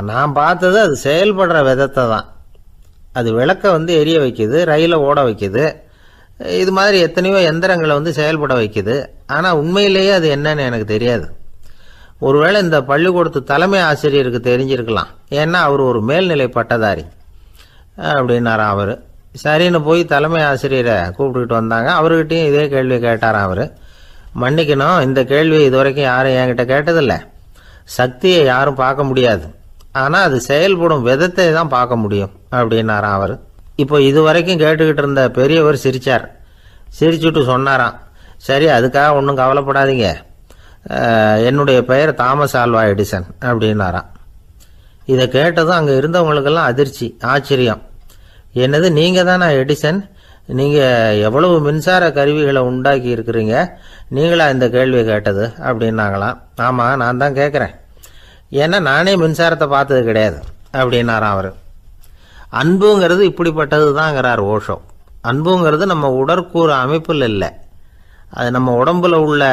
நான் பார்த்தது அது செயல்படுற விதத்தை தான். அது விளக்கை வந்து எரிய வைக்குது, ரயிலை ஓட வைக்குது, இது மாதிரி எத்தனையோ எந்திரங்களை வந்து செயல்பட வைக்குது. ஆனால் உண்மையிலேயே அது என்னன்னு எனக்கு தெரியாது. ஒருவேளை இந்த பள்ளிக்கூடத்து தலைமை ஆசிரியருக்கு தெரிஞ்சிருக்கலாம், ஏன்னா அவர் ஒரு மேல்நிலை பட்டதாரி அப்படின்னாராம் அவர். சரின்னு போய் தலைமை ஆசிரியரை கூப்பிட்டுக்கிட்டு வந்தாங்க. அவர்கிட்டையும் இதே கேள்வி கேட்டாராம் அவர். மன்னிக்கணும், இந்த கேள்வியை இதுவரைக்கும் யாரும் என்கிட்ட கேட்டதில்லை. சக்தியை யாரும் பார்க்க முடியாது, ஆனால் அது செயல்படும் விதத்தை தான் பார்க்க முடியும் அப்படின்னாராம் அவர். இப்போ இதுவரைக்கும் கேட்டுக்கிட்டு இருந்த பெரியவர் சிரிச்சார். சிரிச்சுட்டு சொன்னாராம், சரி, அதுக்காக ஒன்றும் கவலைப்படாதீங்க, என்னுடைய பெயர் தாமஸ் ஆல்வா எடிசன் அப்படின்னாராம். இதை கேட்டதும் அங்கே இருந்தவங்களுக்கெல்லாம் அதிர்ச்சி, ஆச்சரியம். என்னது, நீங்கள் தானா எடிசன்? நீங்கள் எவ்வளவு மின்சார கருவிகளை உண்டாக்கி இருக்கிறீங்க, நீங்களா இந்த கேள்வியை கேட்டது அப்படின்னாங்களாம். ஆமாம், நான் தான் கேட்குறேன், ஏன்னா நானே மின்சாரத்தை பார்த்தது கிடையாது அப்படின்னாராம் அவர். அன்புங்கிறது இப்படிப்பட்டது தாங்கிறார் ஓஷோ. அன்புங்கிறது நம்ம உடற்கூறு அமைப்பில் இல்லை, அது நம்ம உடம்புல உள்ள